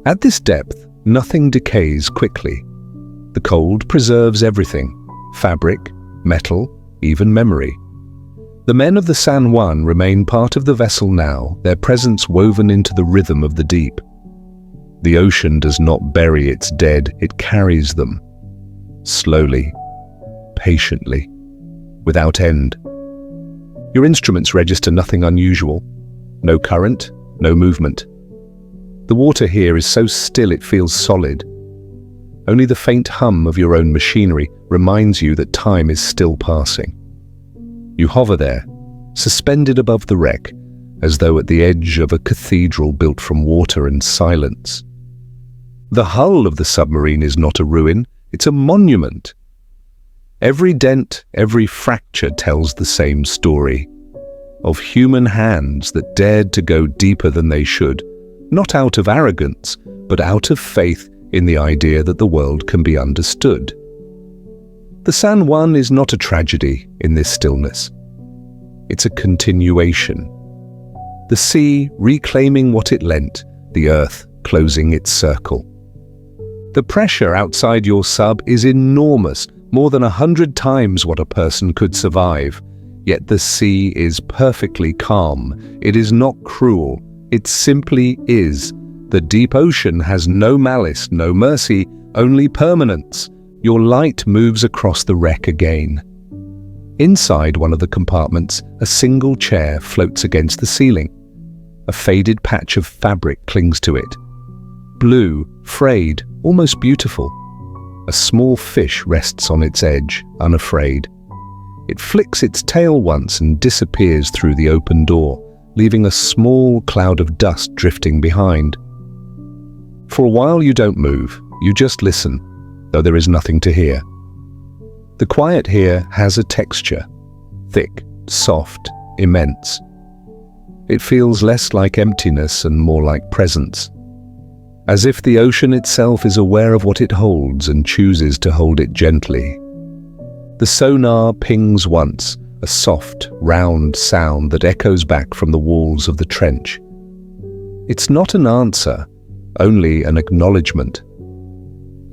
At this depth, nothing decays quickly. The cold preserves everything, fabric, metal, even memory. The men of the San Juan remain part of the vessel now, their presence woven into the rhythm of the deep. The ocean does not bury its dead, it carries them. Slowly, patiently, without end. Your instruments register nothing unusual. No current, no movement. The water here is so still it feels solid. Only the faint hum of your own machinery reminds you that time is still passing. You hover there, suspended above the wreck, as though at the edge of a cathedral built from water and silence. The hull of the submarine is not a ruin, it's a monument. Every dent, every fracture tells the same story. Of human hands that dared to go deeper than they should, not out of arrogance, but out of faith in the idea that the world can be understood. The San Juan is not a tragedy in this stillness. It's a continuation. The sea reclaiming what it lent, the earth closing its circle. The pressure outside your sub is enormous, more than 100 times what a person could survive. Yet the sea is perfectly calm. It is not cruel. It simply is. The deep ocean has no malice, no mercy, only permanence. Your light moves across the wreck again. Inside one of the compartments, a single chair floats against the ceiling. A faded patch of fabric clings to it. Blue, frayed, almost beautiful. A small fish rests on its edge, unafraid. It flicks its tail once and disappears through the open door, leaving a small cloud of dust drifting behind. For a while you don't move, you just listen, though there is nothing to hear. The quiet here has a texture, thick, soft, immense. It feels less like emptiness and more like presence, as if the ocean itself is aware of what it holds and chooses to hold it gently. The sonar pings once, a soft, round sound that echoes back from the walls of the trench. It's not an answer, only an acknowledgement.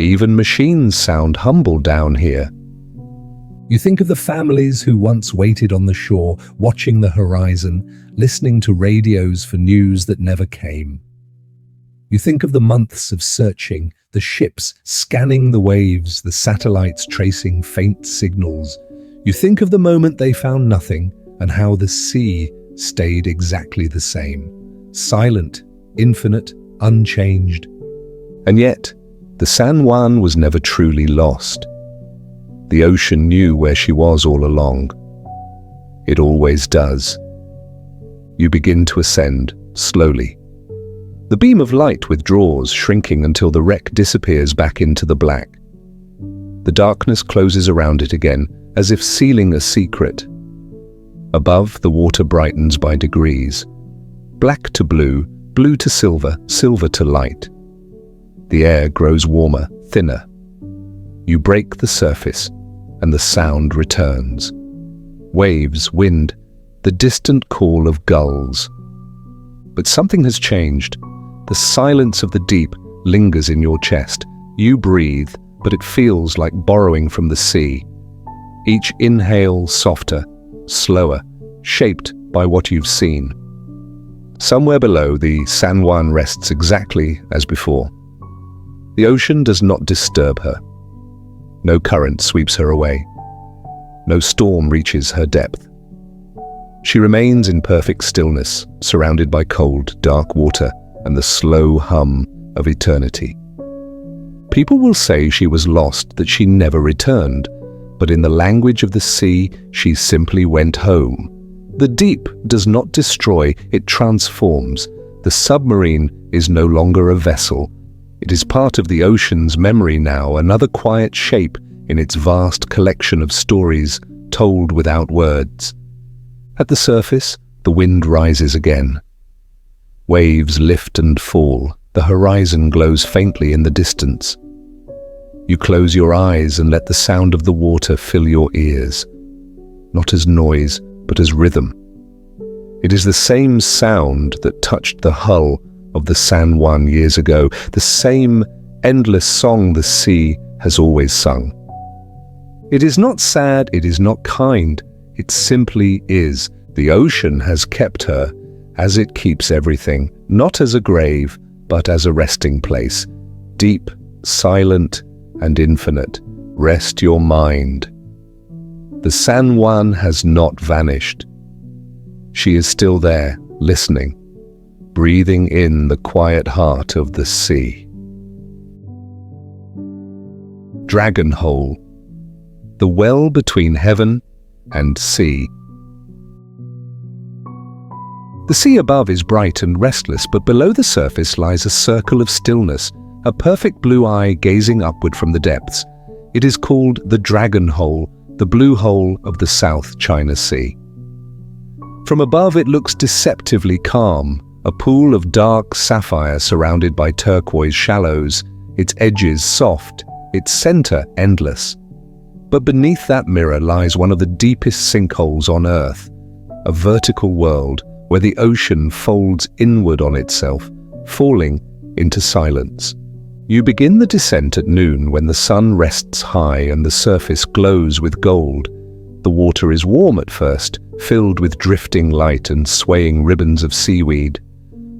Even machines sound humble down here. You think of the families who once waited on the shore, watching the horizon, listening to radios for news that never came. You think of the months of searching, the ships scanning the waves, the satellites tracing faint signals. You think of the moment they found nothing and how the sea stayed exactly the same, silent, infinite, unchanged. And yet, the San Juan was never truly lost. The ocean knew where she was all along. It always does. You begin to ascend, slowly. The beam of light withdraws, shrinking until the wreck disappears back into the black. The darkness closes around it again, as if sealing a secret. Above, the water brightens by degrees. Black to blue, blue to silver, silver to light. The air grows warmer, thinner. You break the surface, and the sound returns. Waves, wind, the distant call of gulls. But something has changed. The silence of the deep lingers in your chest. You breathe, but it feels like borrowing from the sea. Each inhale softer, slower, shaped by what you've seen. Somewhere below, the San Juan rests exactly as before. The ocean does not disturb her. No current sweeps her away. No storm reaches her depth. She remains in perfect stillness, surrounded by cold, dark water and the slow hum of eternity. People will say she was lost, that she never returned, but in the language of the sea, she simply went home. The deep does not destroy, it transforms. The submarine is no longer a vessel. It is part of the ocean's memory now, another quiet shape in its vast collection of stories told without words. At the surface, the wind rises again. Waves lift and fall. The horizon glows faintly in the distance. You close your eyes and let the sound of the water fill your ears, not as noise, but as rhythm. It is the same sound that touched the hull of the San Juan years ago, the same endless song the sea has always sung. It is not sad, it is not kind, it simply is. The ocean has kept her, as it keeps everything, not as a grave, but as a resting place. Deep, silent, and infinite. Rest your mind. The San Juan has not vanished. She is still there, listening, breathing in the quiet heart of the sea. Dragon Hole, the well between heaven and sea. The sea above is bright and restless, but below the surface lies a circle of stillness, a perfect blue eye gazing upward from the depths. It is called the Dragon Hole, the blue hole of the South China Sea. From above it looks deceptively calm, a pool of dark sapphire surrounded by turquoise shallows, its edges soft, its center endless. But beneath that mirror lies one of the deepest sinkholes on Earth, a vertical world where the ocean folds inward on itself, falling into silence. You begin the descent at noon when the sun rests high and the surface glows with gold. The water is warm at first, filled with drifting light and swaying ribbons of seaweed.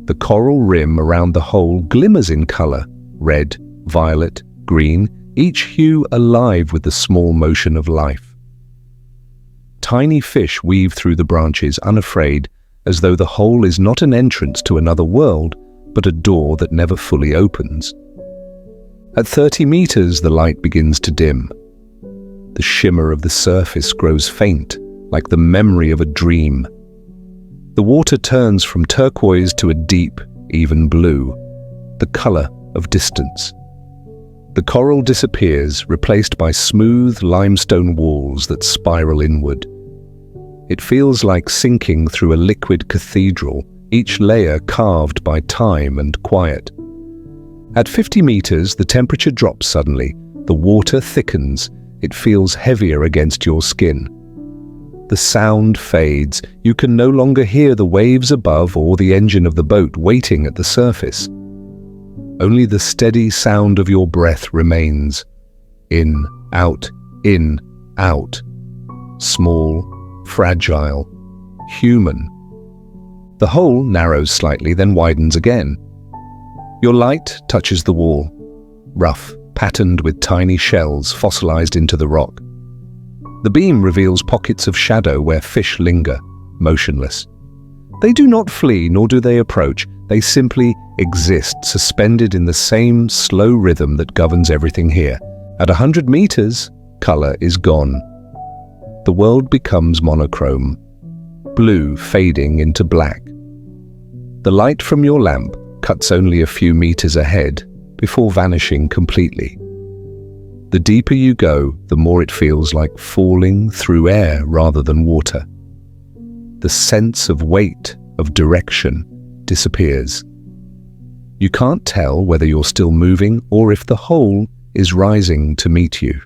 The coral rim around the hole glimmers in color, red, violet, green, each hue alive with the small motion of life. Tiny fish weave through the branches, unafraid, as though the whole is not an entrance to another world, but a door that never fully opens. At 30 meters, the light begins to dim. The shimmer of the surface grows faint, like the memory of a dream. The water turns from turquoise to a deep, even blue, the color of distance. The coral disappears, replaced by smooth limestone walls that spiral inward. It feels like sinking through a liquid cathedral, each layer carved by time and quiet. At 50 meters, the temperature drops suddenly. The water thickens. It feels heavier against your skin. The sound fades. You can no longer hear the waves above or the engine of the boat waiting at the surface. Only the steady sound of your breath remains. In, out, in, out. Small, fragile, human. The hole narrows slightly, then widens again. Your light touches the wall, rough, patterned with tiny shells fossilized into the rock. The beam reveals pockets of shadow where fish linger, motionless. They do not flee, nor do they approach. They simply exist, suspended in the same slow rhythm that governs everything here. At 100 meters, color is gone. The world becomes monochrome, blue fading into black. The light from your lamp cuts only a few meters ahead before vanishing completely. The deeper you go, the more it feels like falling through air rather than water. The sense of weight, of direction, disappears. You can't tell whether you're still moving or if the whole is rising to meet you.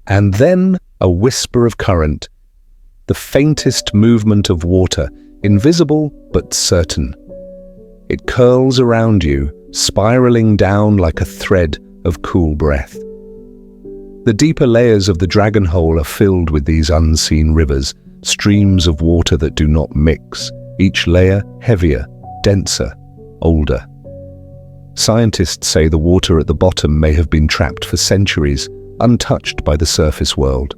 And then a whisper of current, the faintest movement of water, invisible but certain. It curls around you, spiraling down like a thread of cool breath. The deeper layers of the dragon hole are filled with these unseen rivers, streams of water that do not mix, each layer heavier, denser, older. Scientists say the water at the bottom may have been trapped for centuries, untouched by the surface world.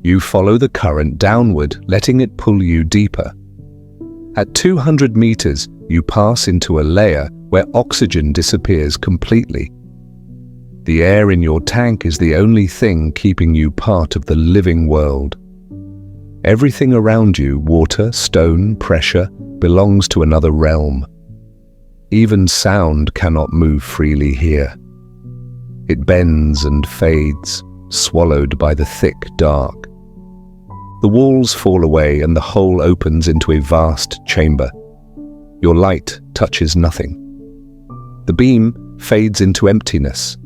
You follow the current downward, letting it pull you deeper. At 200 meters, you pass into a layer where oxygen disappears completely. The air in your tank is the only thing keeping you part of the living world. Everything around you, water, stone, pressure, belongs to another realm. Even sound cannot move freely here. It bends and fades, swallowed by the thick dark. The walls fall away and the hole opens into a vast chamber. Your light touches nothing. The beam fades into emptiness.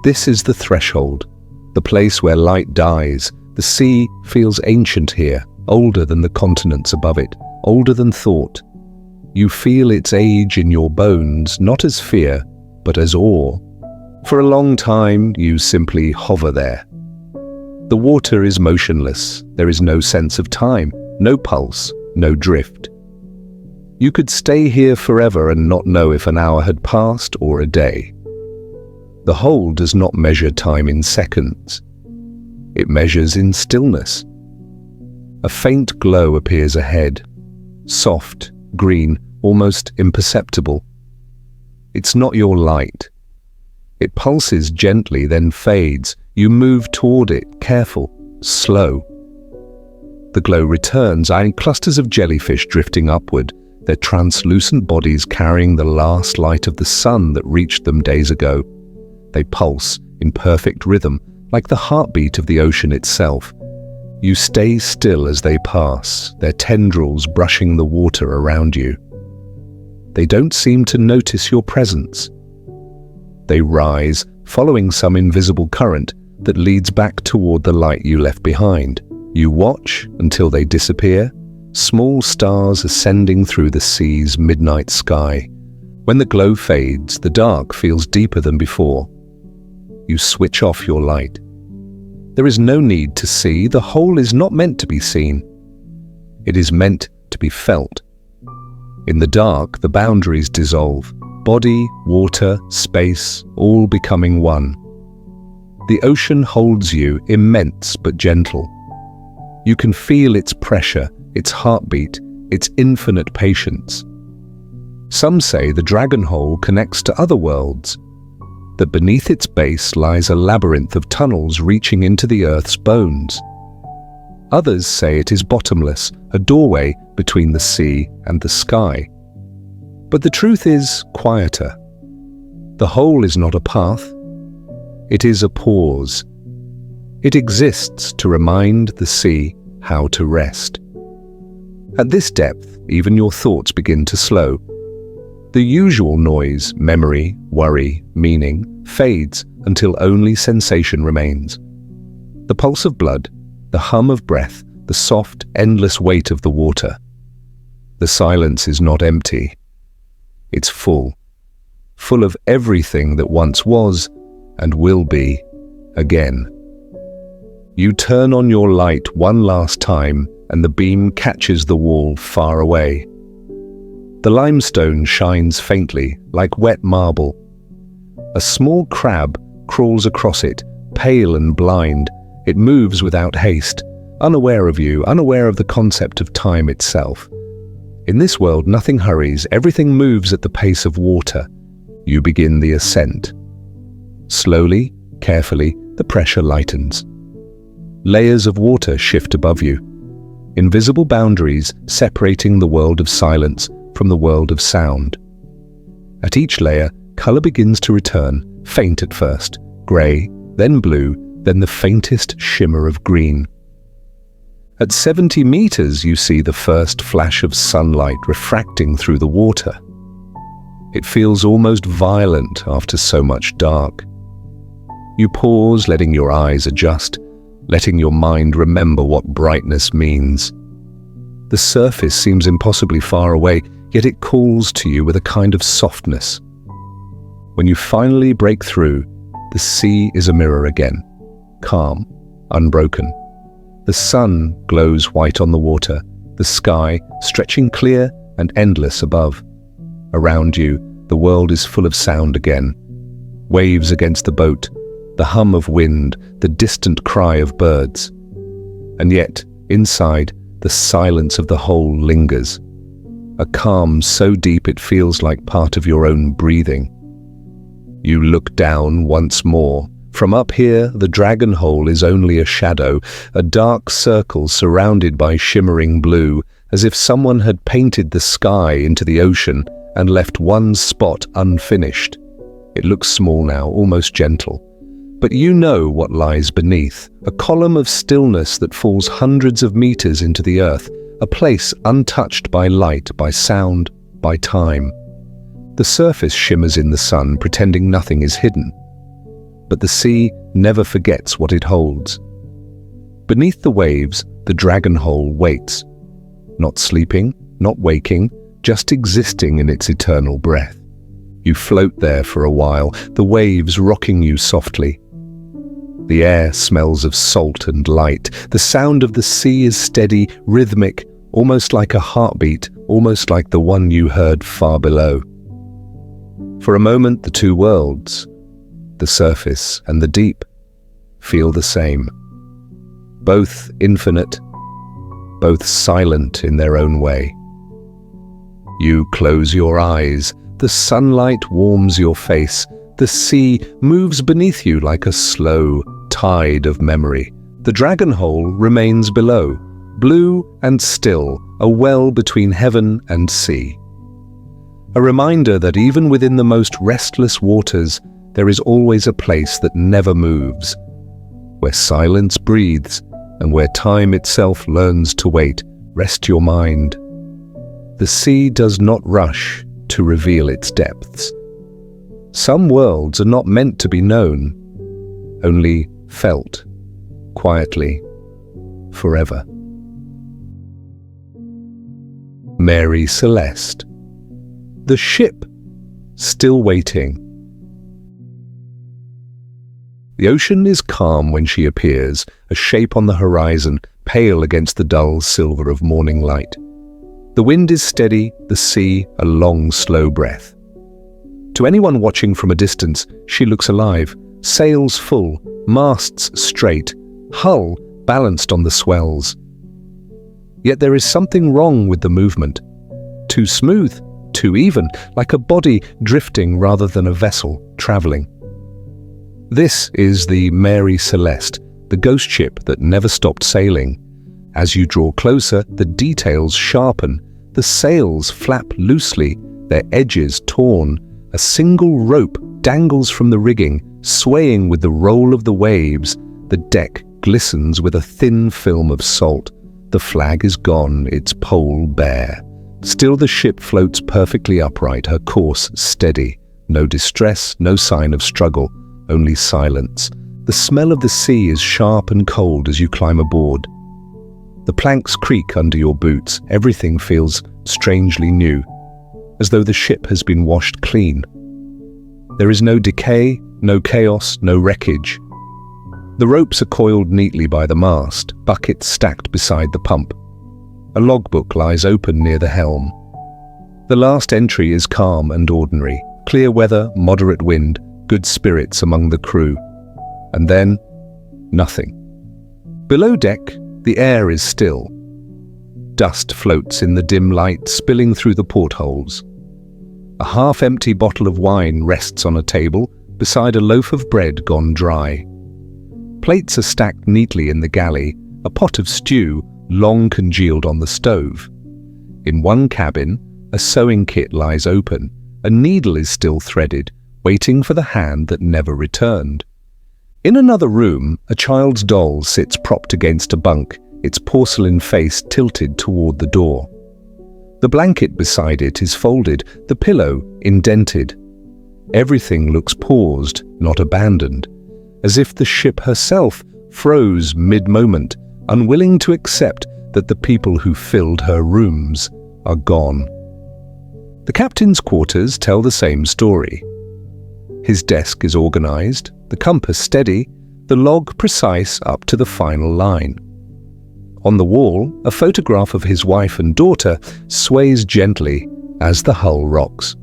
This is the threshold, the place where light dies. The sea feels ancient here, older than the continents above it, older than thought. You feel its age in your bones, not as fear, but as awe. For a long time, you simply hover there. The water is motionless. There is no sense of time, no pulse, no drift. You could stay here forever and not know if an hour had passed or a day. The hole does not measure time in seconds. It measures in stillness. A faint glow appears ahead, soft, green, almost imperceptible. It's not your light. It pulses gently, then fades. You move toward it, careful, slow. The glow returns, eyeing clusters of jellyfish drifting upward, their translucent bodies carrying the last light of the sun that reached them days ago. They pulse in perfect rhythm, like the heartbeat of the ocean itself. You stay still as they pass, their tendrils brushing the water around you. They don't seem to notice your presence. They rise, following some invisible current that leads back toward the light you left behind. You watch until they disappear, small stars ascending through the sea's midnight sky. When the glow fades, the dark feels deeper than before. You switch off your light. There is no need to see. The whole is not meant to be seen. It is meant to be felt. In the dark, the boundaries dissolve. Body, water, space, all becoming one. The ocean holds you, immense but gentle. You can feel its pressure, its heartbeat, its infinite patience. Some say the dragon hole connects to other worlds, that beneath its base lies a labyrinth of tunnels reaching into the Earth's bones. Others say it is bottomless, a doorway between the sea and the sky. But the truth is quieter. The hole is not a path. It is a pause. It exists to remind the sea how to rest. At this depth, even your thoughts begin to slow. The usual noise, memory, worry, meaning, fades until only sensation remains. The pulse of blood, the hum of breath, the soft, endless weight of the water. The silence is not empty. It's full of everything that once was and will be again. You turn on your light one last time and the beam catches the wall far away. The limestone shines faintly, like wet marble. A small crab crawls across it, pale and blind. It moves without haste, unaware of you, unaware of the concept of time itself. In this world, nothing hurries, everything moves at the pace of water. You begin the ascent. Slowly, carefully, the pressure lightens. Layers of water shift above you, invisible boundaries separating the world of silence from the world of sound. At each layer, color begins to return, faint at first, gray, then blue, then the faintest shimmer of green. At 70 meters, you see the first flash of sunlight refracting through the water. It feels almost violent after so much dark. You pause, letting your eyes adjust, letting your mind remember what brightness means. The surface seems impossibly far away, yet it calls to you with a kind of softness. When you finally break through, the sea is a mirror again, calm, unbroken. The sun glows white on the water, the sky stretching clear and endless above. Around you, the world is full of sound again. Waves against the boat, the hum of wind, the distant cry of birds. And yet, inside, the silence of the hole lingers. A calm so deep it feels like part of your own breathing. You look down once more. From up here, the dragon hole is only a shadow, a dark circle surrounded by shimmering blue, as if someone had painted the sky into the ocean and left one spot unfinished. It looks small now, almost gentle. But you know what lies beneath, a column of stillness that falls hundreds of meters into the earth, a place untouched by light, by sound, by time. The surface shimmers in the sun, pretending nothing is hidden. But the sea never forgets what it holds. Beneath the waves, the dragon hole waits, not sleeping, not waking, just existing in its eternal breath. You float there for a while, the waves rocking you softly. The air smells of salt and light. The sound of the sea is steady, rhythmic, almost like a heartbeat, almost like the one you heard far below. For a moment, the two worlds, the surface and the deep, feel the same. Both infinite, both silent in their own way. You close your eyes, the sunlight warms your face, the sea moves beneath you like a slow tide of memory. The dragon hole remains below, blue and still, a well between heaven and sea. A reminder that even within the most restless waters, there is always a place that never moves, where silence breathes and where time itself learns to wait. Rest your mind. The sea does not rush to reveal its depths. Some worlds are not meant to be known, only felt, quietly, forever. Mary Celeste. The ship, still waiting. The ocean is calm when she appears, a shape on the horizon, pale against the dull silver of morning light. The wind is steady, the sea a long, slow breath. To anyone watching from a distance, she looks alive, sails full, masts straight, hull balanced on the swells. Yet there is something wrong with the movement. Too smooth, too even, like a body drifting rather than a vessel traveling. This is the Mary Celeste, the ghost ship that never stopped sailing. As you draw closer, the details sharpen, the sails flap loosely, their edges torn. A single rope dangles from the rigging, swaying with the roll of the waves. The deck glistens with a thin film of salt. The flag is gone, its pole bare. Still the ship floats perfectly upright, her course steady. No distress, no sign of struggle, only silence. The smell of the sea is sharp and cold as you climb aboard. The planks creak under your boots. Everything feels strangely new, as though the ship has been washed clean. There is no decay, no chaos, no wreckage. The ropes are coiled neatly by the mast, buckets stacked beside the pump. A logbook lies open near the helm. The last entry is calm and ordinary. Clear weather, moderate wind, good spirits among the crew. And then, nothing. Below deck, the air is still. Dust floats in the dim light, spilling through the portholes. A half-empty bottle of wine rests on a table beside a loaf of bread gone dry. Plates are stacked neatly in the galley, a pot of stew long congealed on the stove. In one cabin, a sewing kit lies open. A needle is still threaded, waiting for the hand that never returned. In another room, a child's doll sits propped against a bunk, its porcelain face tilted toward the door. The blanket beside it is folded, the pillow indented. Everything looks paused, not abandoned, as if the ship herself froze mid-moment, unwilling to accept that the people who filled her rooms are gone. The captain's quarters tell the same story. His desk is organized, the compass steady, the log precise up to the final line. On the wall, a photograph of his wife and daughter sways gently as the hull rocks.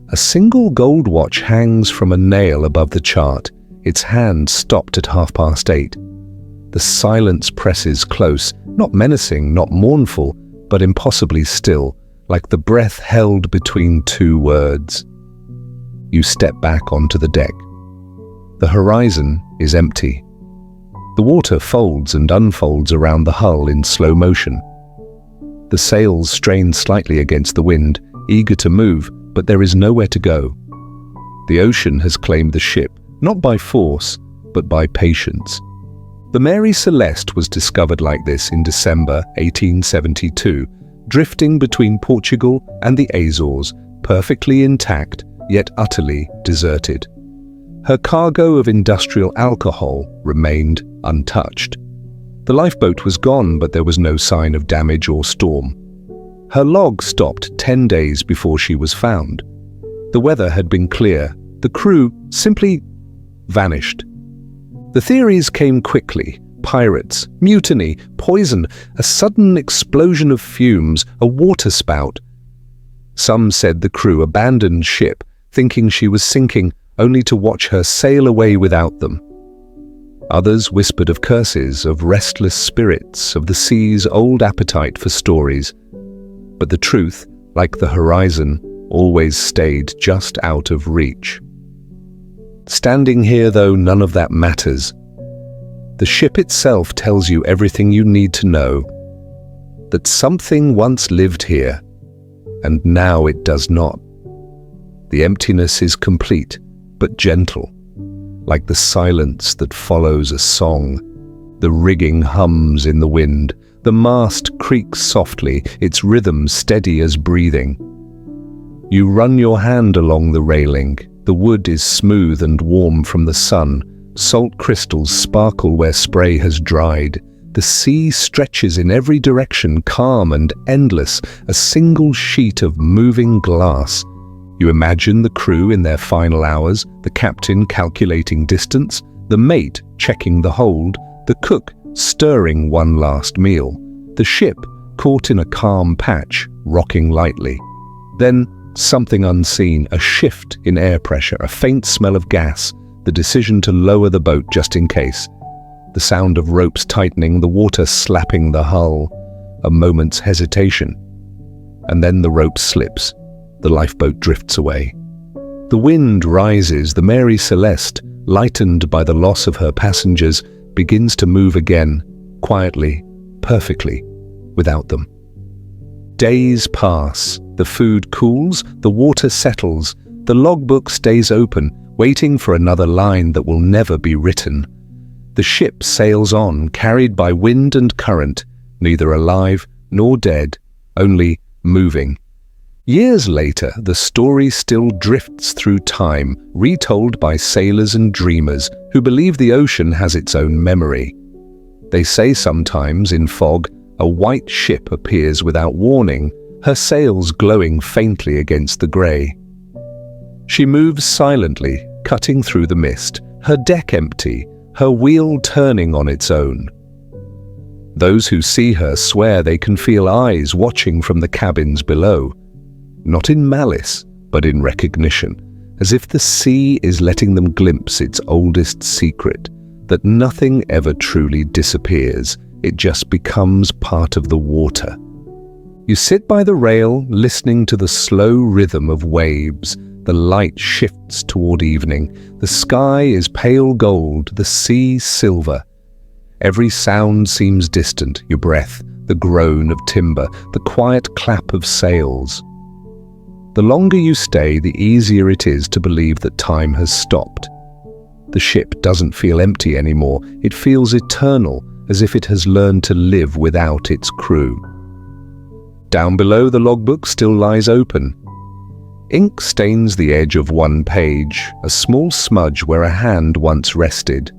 A single gold watch hangs from a nail above the chart, its hand stopped at 8:30. The silence presses close, not menacing, not mournful, but impossibly still, like the breath held between two words. You step back onto the deck. The horizon is empty. The water folds and unfolds around the hull in slow motion. The sails strain slightly against the wind, eager to move, but there is nowhere to go. The ocean has claimed the ship, not by force, but by patience. The Mary Celeste was discovered like this in December 1872, drifting between Portugal and the Azores, perfectly intact, yet utterly deserted. Her cargo of industrial alcohol remained untouched. The lifeboat was gone, but there was no sign of damage or storm. Her log stopped 10 days before she was found. The weather had been clear. The crew simply vanished. The theories came quickly. Pirates, mutiny, poison, a sudden explosion of fumes, a waterspout. Some said the crew abandoned ship, thinking she was sinking, only to watch her sail away without them. Others whispered of curses, of restless spirits, of the sea's old appetite for stories. But the truth, like the horizon, always stayed just out of reach. Standing here, though, none of that matters. The ship itself tells you everything you need to know. That something once lived here, and now it does not. The emptiness is complete, but gentle, like the silence that follows a song. The rigging hums in the wind. The mast creaks softly, its rhythm steady as breathing. You run your hand along the railing. The wood is smooth and warm from the sun. Salt crystals sparkle where spray has dried. The sea stretches in every direction, calm and endless, a single sheet of moving glass. You imagine the crew in their final hours, the captain calculating distance, the mate checking the hold, the cook stirring one last meal, the ship caught in a calm patch, rocking lightly. Then something unseen, a shift in air pressure, a faint smell of gas, the decision to lower the boat just in case. The sound of ropes tightening, the water slapping the hull. a moment's hesitation. And then the rope slips. The lifeboat drifts away. The wind rises. The Mary Celeste, lightened by the loss of her passengers, begins to move again, quietly, perfectly, without them. Days pass. The food cools. The water settles. The logbook stays open, waiting for another line that will never be written. The ship sails on, carried by wind and current, neither alive nor dead, only moving. Years later, the story still drifts through time, retold by sailors and dreamers who believe the ocean has its own memory. They say sometimes, in fog, a white ship appears without warning, her sails glowing faintly against the grey. She moves silently, cutting through the mist, her deck empty, her wheel turning on its own. Those who see her swear they can feel eyes watching from the cabins below, not in malice, but in recognition, as if the sea is letting them glimpse its oldest secret, that nothing ever truly disappears, it just becomes part of the water. You sit by the rail, listening to the slow rhythm of waves. The light shifts toward evening. The sky is pale gold, the sea silver. Every sound seems distant, your breath, the groan of timber, the quiet clap of sails. The longer you stay, the easier it is to believe that time has stopped. The ship doesn't feel empty anymore. It feels eternal, as if it has learned to live without its crew. Down below, the logbook still lies open. Ink stains the edge of one page, a small smudge where a hand once rested.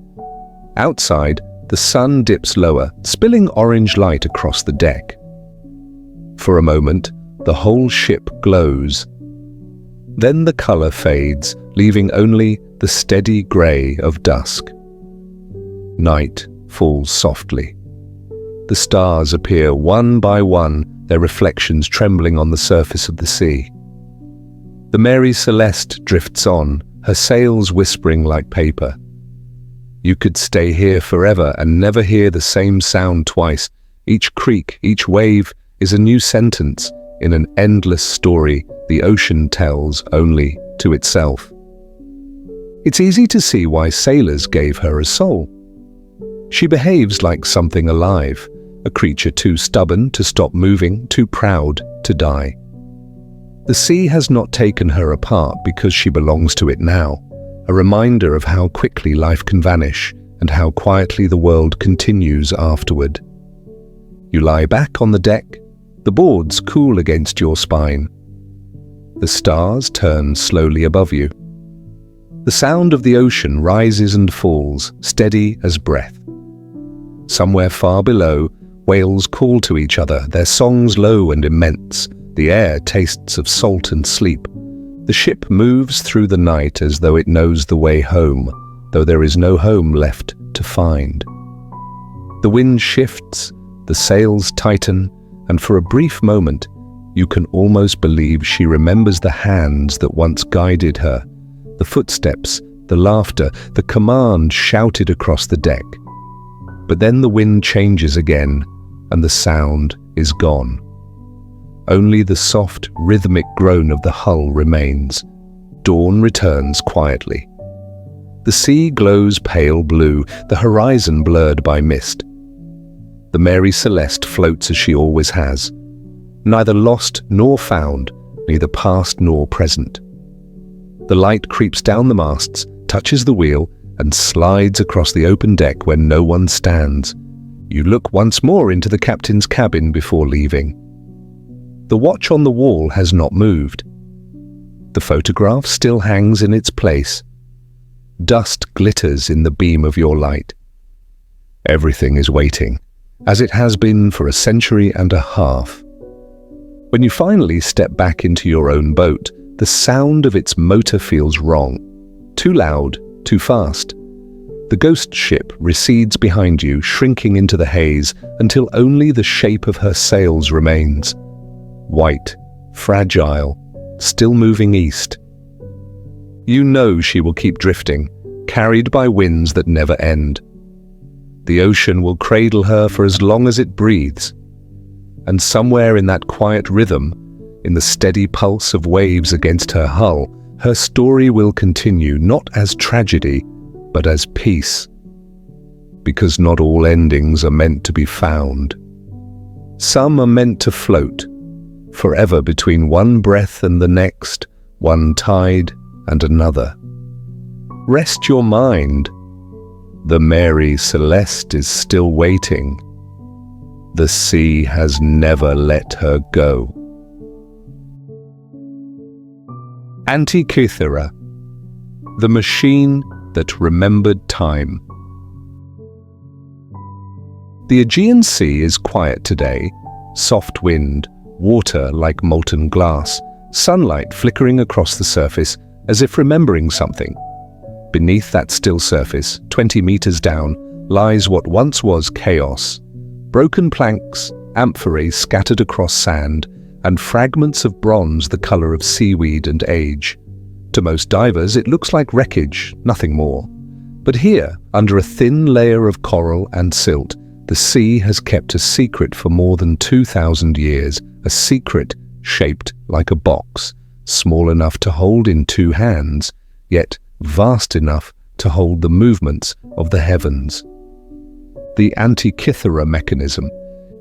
Outside, the sun dips lower, spilling orange light across the deck. For a moment, the whole ship glows. Then the color fades, leaving only the steady grey of dusk. Night falls softly. The stars appear one by one, their reflections trembling on the surface of the sea. The Mary Celeste drifts on, her sails whispering like paper. You could stay here forever and never hear the same sound twice. Each creak, each wave is a new sentence in an endless story the ocean tells only to itself. It's easy to see why sailors gave her a soul. She behaves like something alive, a creature too stubborn to stop moving, too proud to die. The sea has not taken her apart because she belongs to it now, a reminder of how quickly life can vanish and how quietly the world continues afterward. You lie back on the deck, the boards cool against your spine. The stars turn slowly above you. The sound of the ocean rises and falls, steady as breath. Somewhere far below, whales call to each other, their songs low and immense. The air tastes of salt and sleep. The ship moves through the night as though it knows the way home, though there is no home left to find. The wind shifts, the sails tighten, and for a brief moment, you can almost believe she remembers the hands that once guided her, the footsteps, the laughter, the command shouted across the deck. But then the wind changes again, and the sound is gone. Only the soft, rhythmic groan of the hull remains. Dawn returns quietly. The sea glows pale blue, the horizon blurred by mist. The Mary Celeste floats as she always has, neither lost nor found, neither past nor present. The light creeps down the masts, touches the wheel, and slides across the open deck where no one stands. You look once more into the captain's cabin before leaving. The watch on the wall has not moved. The photograph still hangs in its place. Dust glitters in the beam of your light. Everything is waiting, as it has been for a century and a half. When you finally step back into your own boat, the sound of its motor feels wrong. Too loud, too fast. The ghost ship recedes behind you, shrinking into the haze, until only the shape of her sails remains. White, fragile, still moving east. You know she will keep drifting, carried by winds that never end. The ocean will cradle her for as long as it breathes. And somewhere in that quiet rhythm, in the steady pulse of waves against her hull, her story will continue, not as tragedy, but as peace. Because not all endings are meant to be found. Some are meant to float, forever between one breath and the next, one tide and another. Rest your mind. The Mary Celeste is still waiting. The sea has never let her go. Antikythera, the machine that remembered time. The Aegean Sea is quiet today. Soft wind, water like molten glass, sunlight flickering across the surface as if remembering something. Beneath that still surface, 20 meters down, lies what once was chaos. Broken planks, amphorae scattered across sand, and fragments of bronze the color of seaweed and age. To most divers, it looks like wreckage, nothing more. But here, under a thin layer of coral and silt, the sea has kept a secret for more than 2,000 years, a secret shaped like a box, small enough to hold in 2 hands, yet vast enough to hold the movements of the heavens. The Antikythera mechanism.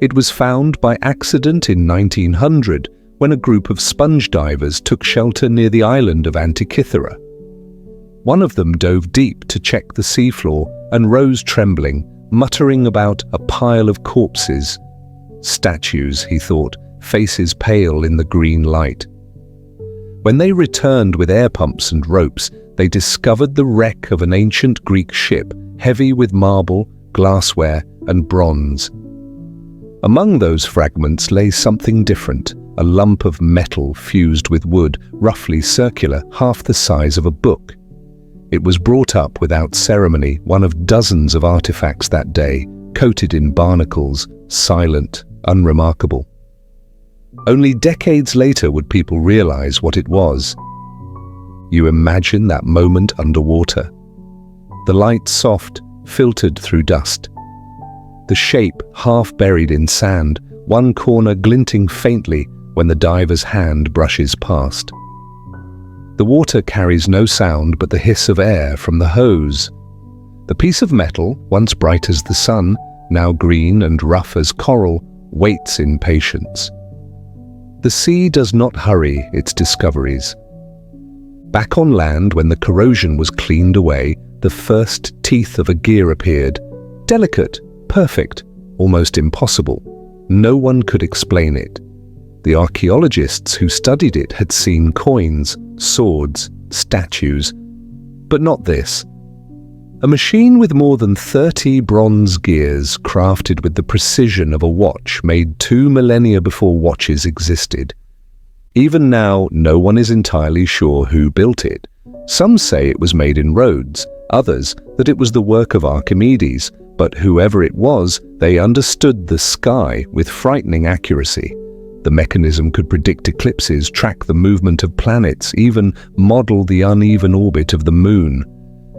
It was found by accident in 1900 when a group of sponge divers took shelter near the island of Antikythera. One of them dove deep to check the seafloor and rose trembling, muttering about a pile of corpses. Statues, he thought, faces pale in the green light. When they returned with air pumps and ropes, they discovered the wreck of an ancient Greek ship, heavy with marble, glassware, and bronze. Among those fragments lay something different, a lump of metal fused with wood, roughly circular, half the size of a book. It was brought up without ceremony, one of dozens of artifacts that day, coated in barnacles, silent, unremarkable. Only decades later would people realize what it was. You imagine that moment underwater. The light soft, filtered through dust. The shape half buried in sand, one corner glinting faintly when the diver's hand brushes past. The water carries no sound but the hiss of air from the hose. The piece of metal, once bright as the sun, now green and rough as coral, waits in patience. The sea does not hurry its discoveries. Back on land, when the corrosion was cleaned away, the first teeth of a gear appeared. Delicate, perfect, almost impossible. No one could explain it. The archaeologists who studied it had seen coins, swords, statues, but not this. A machine with more than 30 bronze gears, crafted with the precision of a watch made 2 millennia before watches existed. Even now, no one is entirely sure who built it. Some say it was made in Rhodes, others that it was the work of Archimedes, but whoever it was, they understood the sky with frightening accuracy. The mechanism could predict eclipses, track the movement of planets, even model the uneven orbit of the moon.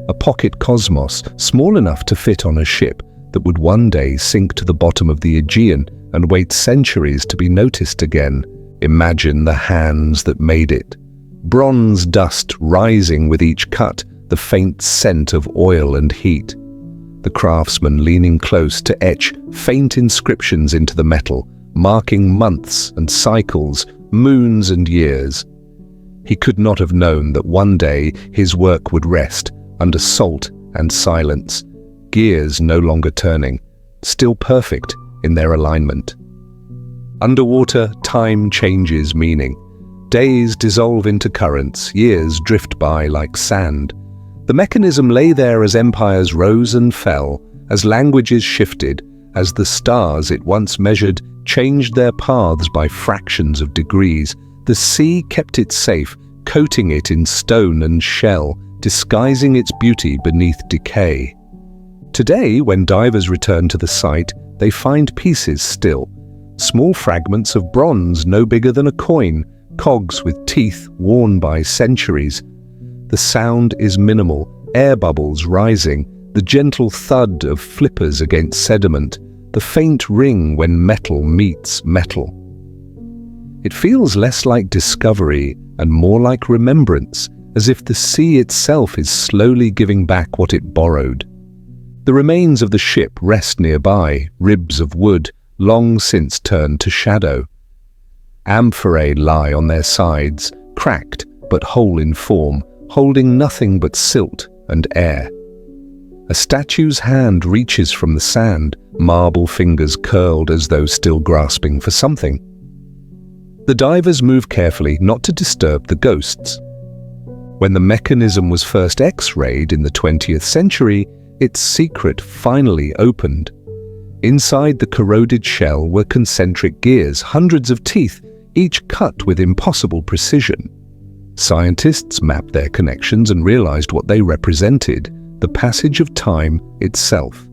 A pocket cosmos, small enough to fit on a ship, that would one day sink to the bottom of the Aegean and wait centuries to be noticed again. Imagine the hands that made it. Bronze dust rising with each cut, the faint scent of oil and heat. The craftsman leaning close to etch faint inscriptions into the metal, marking months and cycles, moons and years. He could not have known that one day his work would rest under salt and silence, gears no longer turning, still perfect in their alignment. Underwater, time changes meaning. Days dissolve into currents, years drift by like sand. The mechanism lay there as empires rose and fell, as languages shifted, as the stars it once measured changed their paths by fractions of degrees. The sea kept it safe, coating it in stone and shell, disguising its beauty beneath decay. Today, when divers return to the site, they find pieces still. Small fragments of bronze no bigger than a coin, cogs with teeth worn by centuries. The sound is minimal, air bubbles rising, the gentle thud of flippers against sediment. the faint ring when metal meets metal. It feels less like discovery and more like remembrance, as if the sea itself is slowly giving back what it borrowed. The remains of the ship rest nearby, ribs of wood, long since turned to shadow. Amphorae lie on their sides, cracked but whole in form, holding nothing but silt and air. A statue's hand reaches from the sand, marble fingers curled as though still grasping for something. The divers move carefully not to disturb the ghosts. When the mechanism was first X-rayed in the 20th century, its secret finally opened. Inside the corroded shell were concentric gears, hundreds of teeth, each cut with impossible precision. Scientists mapped their connections and realized what they represented: the passage of time itself.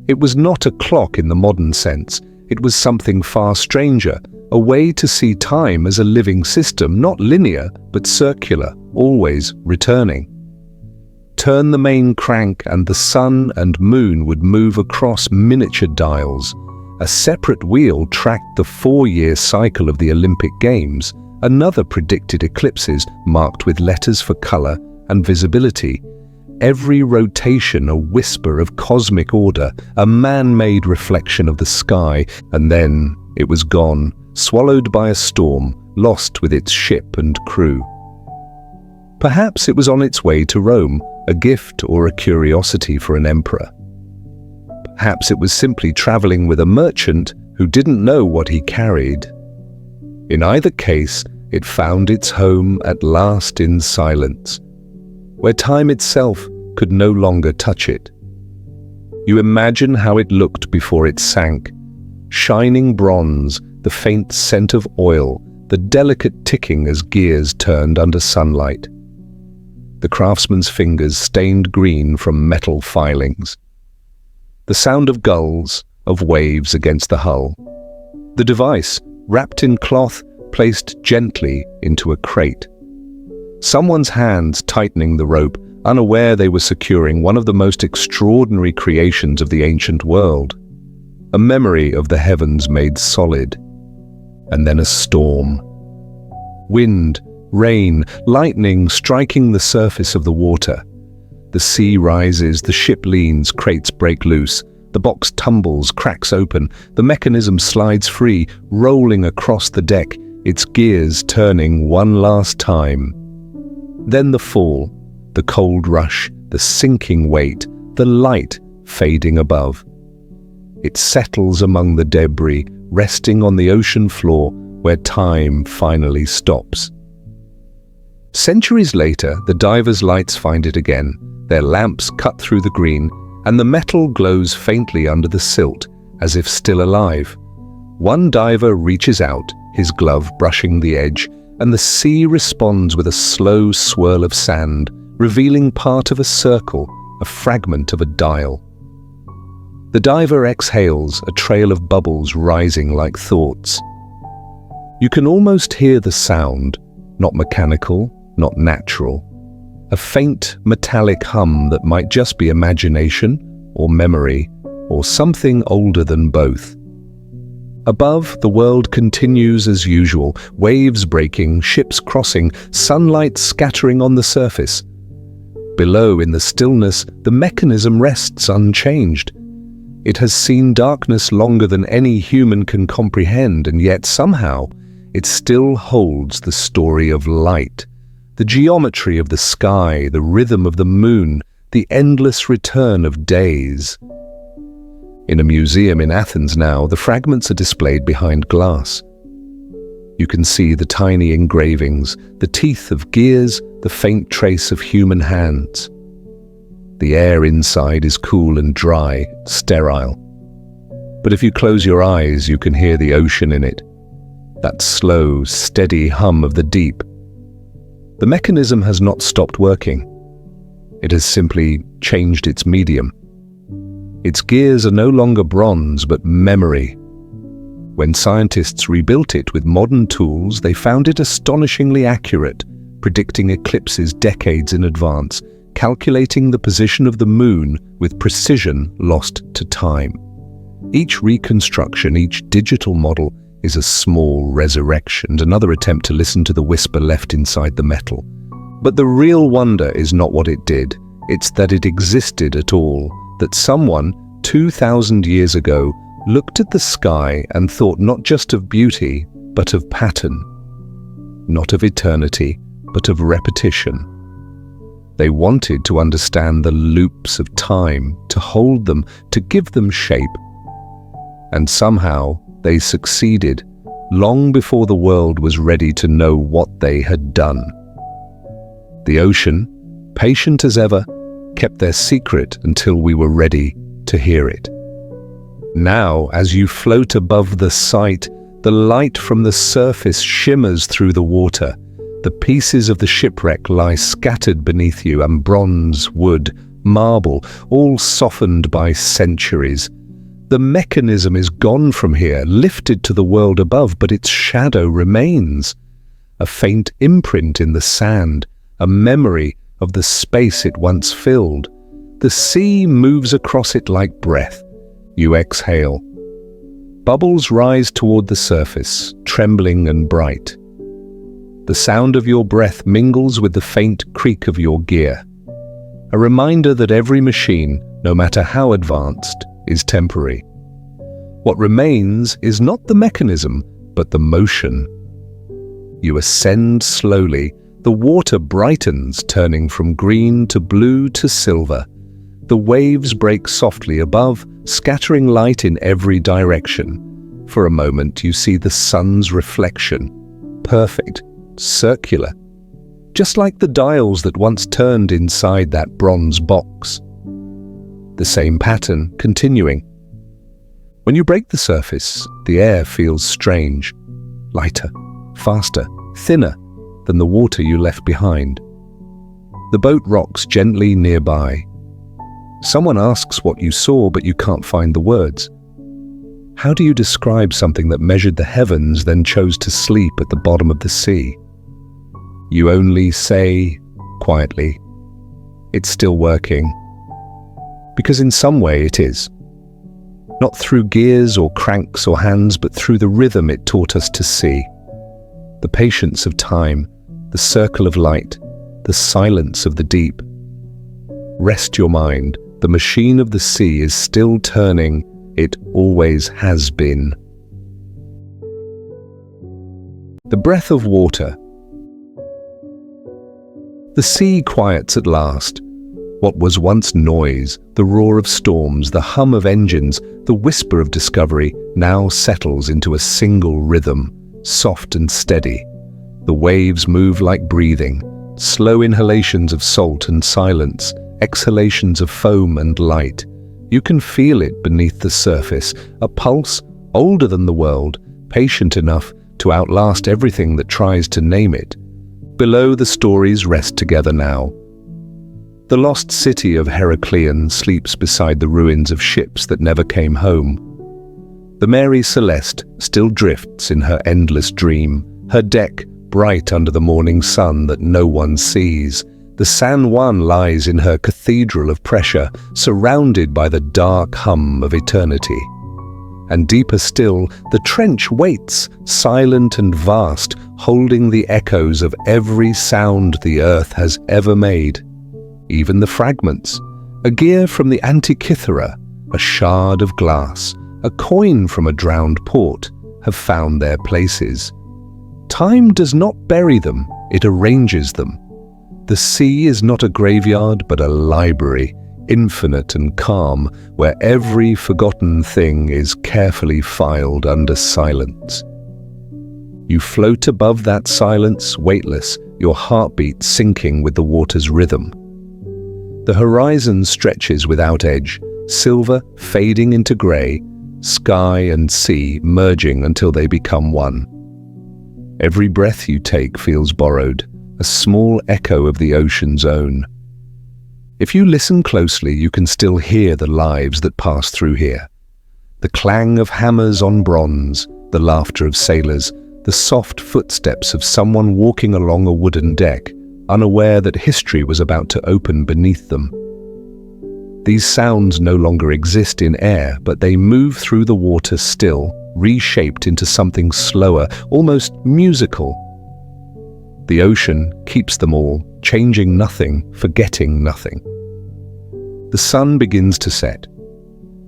It was not a clock in the modern sense. It was something far stranger, a way to see time as a living system, not linear, but circular, always returning. Turn the main crank and the sun and moon would move across miniature dials. A separate wheel tracked the 4-year cycle of the Olympic Games. Another predicted eclipses marked with letters for color and visibility. Every rotation a whisper of cosmic order, a man-made reflection of the sky, and then it was gone, swallowed by a storm, lost with its ship and crew. Perhaps it was on its way to Rome, a gift or a curiosity for an emperor. Perhaps it was simply traveling with a merchant who didn't know what he carried. In either case, it found its home at last in silence, where time itself could no longer touch it. You imagine how it looked before it sank. Shining bronze, the faint scent of oil, the delicate ticking as gears turned under sunlight. The craftsman's fingers stained green from metal filings. The sound of gulls, of waves against the hull. The device, wrapped in cloth, placed gently into a crate. Someone's hands tightening the rope, unaware they were securing one of the most extraordinary creations of the ancient world. A memory of the heavens made solid. And then a storm. Wind, rain, lightning striking the surface of the water. The sea rises, the ship leans, crates break loose. The box tumbles, cracks open. The mechanism slides free, rolling across the deck, its gears turning one last time. Then the fall, the cold rush, the sinking weight, the light fading above. It settles among the debris, resting on the ocean floor where time finally stops. Centuries later, the divers' lights find it again. Their lamps cut through the green, and the metal glows faintly under the silt, as if still alive. One diver reaches out, his glove brushing the edge, and the sea responds with a slow swirl of sand, revealing part of a circle, a fragment of a dial. The diver exhales, a trail of bubbles rising like thoughts. You can almost hear the sound, not mechanical, not natural. A faint, metallic hum that might just be imagination, or memory, or something older than both. Above, the world continues as usual, waves breaking, ships crossing, sunlight scattering on the surface. Below, in the stillness, the mechanism rests unchanged. It has seen darkness longer than any human can comprehend, and yet somehow it still holds the story of light. The geometry of the sky, the rhythm of the moon, the endless return of days. In a museum in Athens now, the fragments are displayed behind glass. You can see the tiny engravings, the teeth of gears, the faint trace of human hands. The air inside is cool and dry, sterile. But if you close your eyes, you can hear the ocean in it. That slow, steady hum of the deep. The mechanism has not stopped working. It has simply changed its medium. Its gears are no longer bronze, but memory. When scientists rebuilt it with modern tools, they found it astonishingly accurate, predicting eclipses decades in advance, calculating the position of the moon with precision lost to time. Each reconstruction, each digital model is a small resurrection, another attempt to listen to the whisper left inside the metal. But the real wonder is not what it did, it's that it existed at all, that someone 2,000 years ago looked at the sky and thought not just of beauty, but of pattern. Not of eternity, but of repetition. They wanted to understand the loops of time, to hold them, to give them shape. And somehow they succeeded, long before the world was ready to know what they had done. The ocean, patient as ever, kept their secret until we were ready to hear it. Now, as you float above the sight, the light from the surface shimmers through the water. The pieces of the shipwreck lie scattered beneath you, and bronze, wood, marble, all softened by centuries. The mechanism is gone from here, lifted to the world above, but its shadow remains. A faint imprint in the sand, a memory of the space it once filled. The sea moves across it like breath. You exhale. Bubbles rise toward the surface, trembling and bright. The sound of your breath mingles with the faint creak of your gear. A reminder that every machine, no matter how advanced, is temporary. What remains is not the mechanism, but the motion. You ascend slowly. The water brightens, turning from green to blue to silver. The waves break softly above, scattering light in every direction. For a moment, you see the sun's reflection. Perfect, circular. Just like the dials that once turned inside that bronze box. The same pattern continuing. When you break the surface, the air feels strange. Lighter, faster, thinner than the water you left behind. The boat rocks gently nearby. Someone asks what you saw, but you can't find the words. How do you describe something that measured the heavens, then chose to sleep at the bottom of the sea? You only say, quietly, it's still working. Because in some way it is. Not through gears or cranks or hands, but through the rhythm it taught us to see. The patience of time, the circle of light, the silence of the deep. Rest your mind. The machine of the sea is still turning. It always has been. The breath of water. The sea quiets at last. What was once noise, the roar of storms, the hum of engines, the whisper of discovery, now settles into a single rhythm, soft and steady. The waves move like breathing, slow inhalations of salt and silence, exhalations of foam and light. You can feel it beneath the surface, a pulse older than the world, patient enough to outlast everything that tries to name it. Below, the stories rest together now. The lost city of Heracleon sleeps beside the ruins of ships that never came home. The Mary Celeste still drifts in her endless dream, her deck bright under the morning sun that no one sees. The San Juan lies in her cathedral of pressure, surrounded by the dark hum of eternity. And deeper still, the trench waits, silent and vast, holding the echoes of every sound the earth has ever made. Even the fragments, a gear from the Antikythera, a shard of glass, a coin from a drowned port, have found their places. Time does not bury them, it arranges them. The sea is not a graveyard, but a library, infinite and calm, where every forgotten thing is carefully filed under silence. You float above that silence, weightless, your heartbeat syncing with the water's rhythm. The horizon stretches without edge, silver fading into grey, sky and sea merging until they become one. Every breath you take feels borrowed, a small echo of the ocean's own. If you listen closely, you can still hear the lives that pass through here. The clang of hammers on bronze, the laughter of sailors, the soft footsteps of someone walking along a wooden deck, unaware that history was about to open beneath them. These sounds no longer exist in air, but they move through the water still, reshaped into something slower, almost musical. The ocean keeps them all, changing nothing, forgetting nothing. The sun begins to set.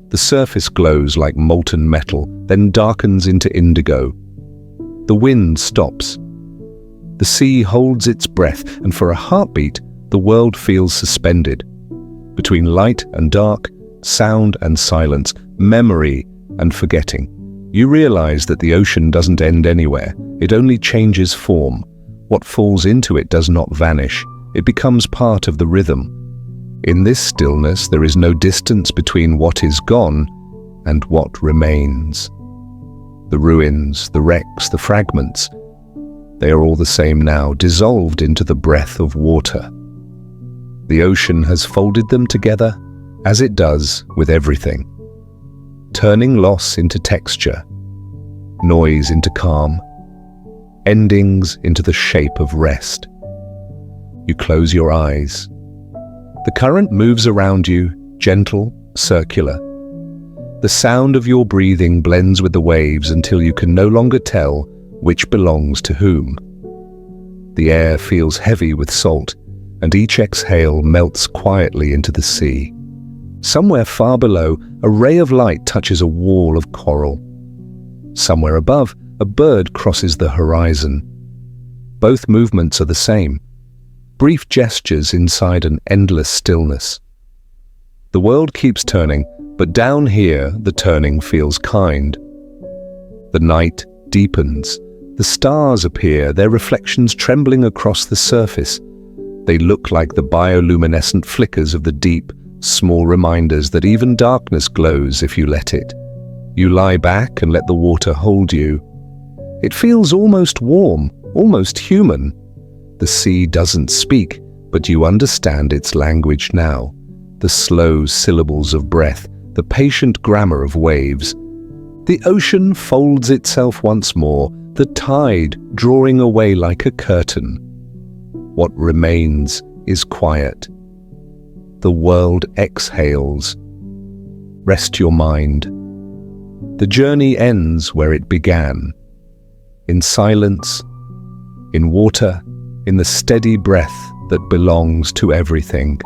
The surface glows like molten metal, then darkens into indigo. The wind stops. The sea holds its breath, and for a heartbeat, the world feels suspended. Between light and dark, sound and silence, memory and forgetting, you realize that the ocean doesn't end anywhere. It only changes form. What falls into it does not vanish. It becomes part of the rhythm. In this stillness, there is no distance between what is gone and what remains. The ruins, the wrecks, the fragments, they are all the same now, dissolved into the breath of water. The ocean has folded them together, as it does with everything, turning loss into texture, noise into calm, endings into the shape of rest. You close your eyes. The current moves around you, gentle, circular. The sound of your breathing blends with the waves until you can no longer tell which belongs to whom. The air feels heavy with salt, and each exhale melts quietly into the sea. Somewhere far below, a ray of light touches a wall of coral. Somewhere above, a bird crosses the horizon. Both movements are the same, brief gestures inside an endless stillness. The world keeps turning, but down here the turning feels kind. The night deepens. The stars appear, their reflections trembling across the surface. They look like the bioluminescent flickers of the deep, small reminders that even darkness glows if you let it. You lie back and let the water hold you. It feels almost warm, almost human. The sea doesn't speak, but you understand its language now. The slow syllables of breath, the patient grammar of waves. The ocean folds itself once more, the tide drawing away like a curtain. What remains is quiet. The world exhales. Rest your mind. The journey ends where it began. In silence, in water, in the steady breath that belongs to everything.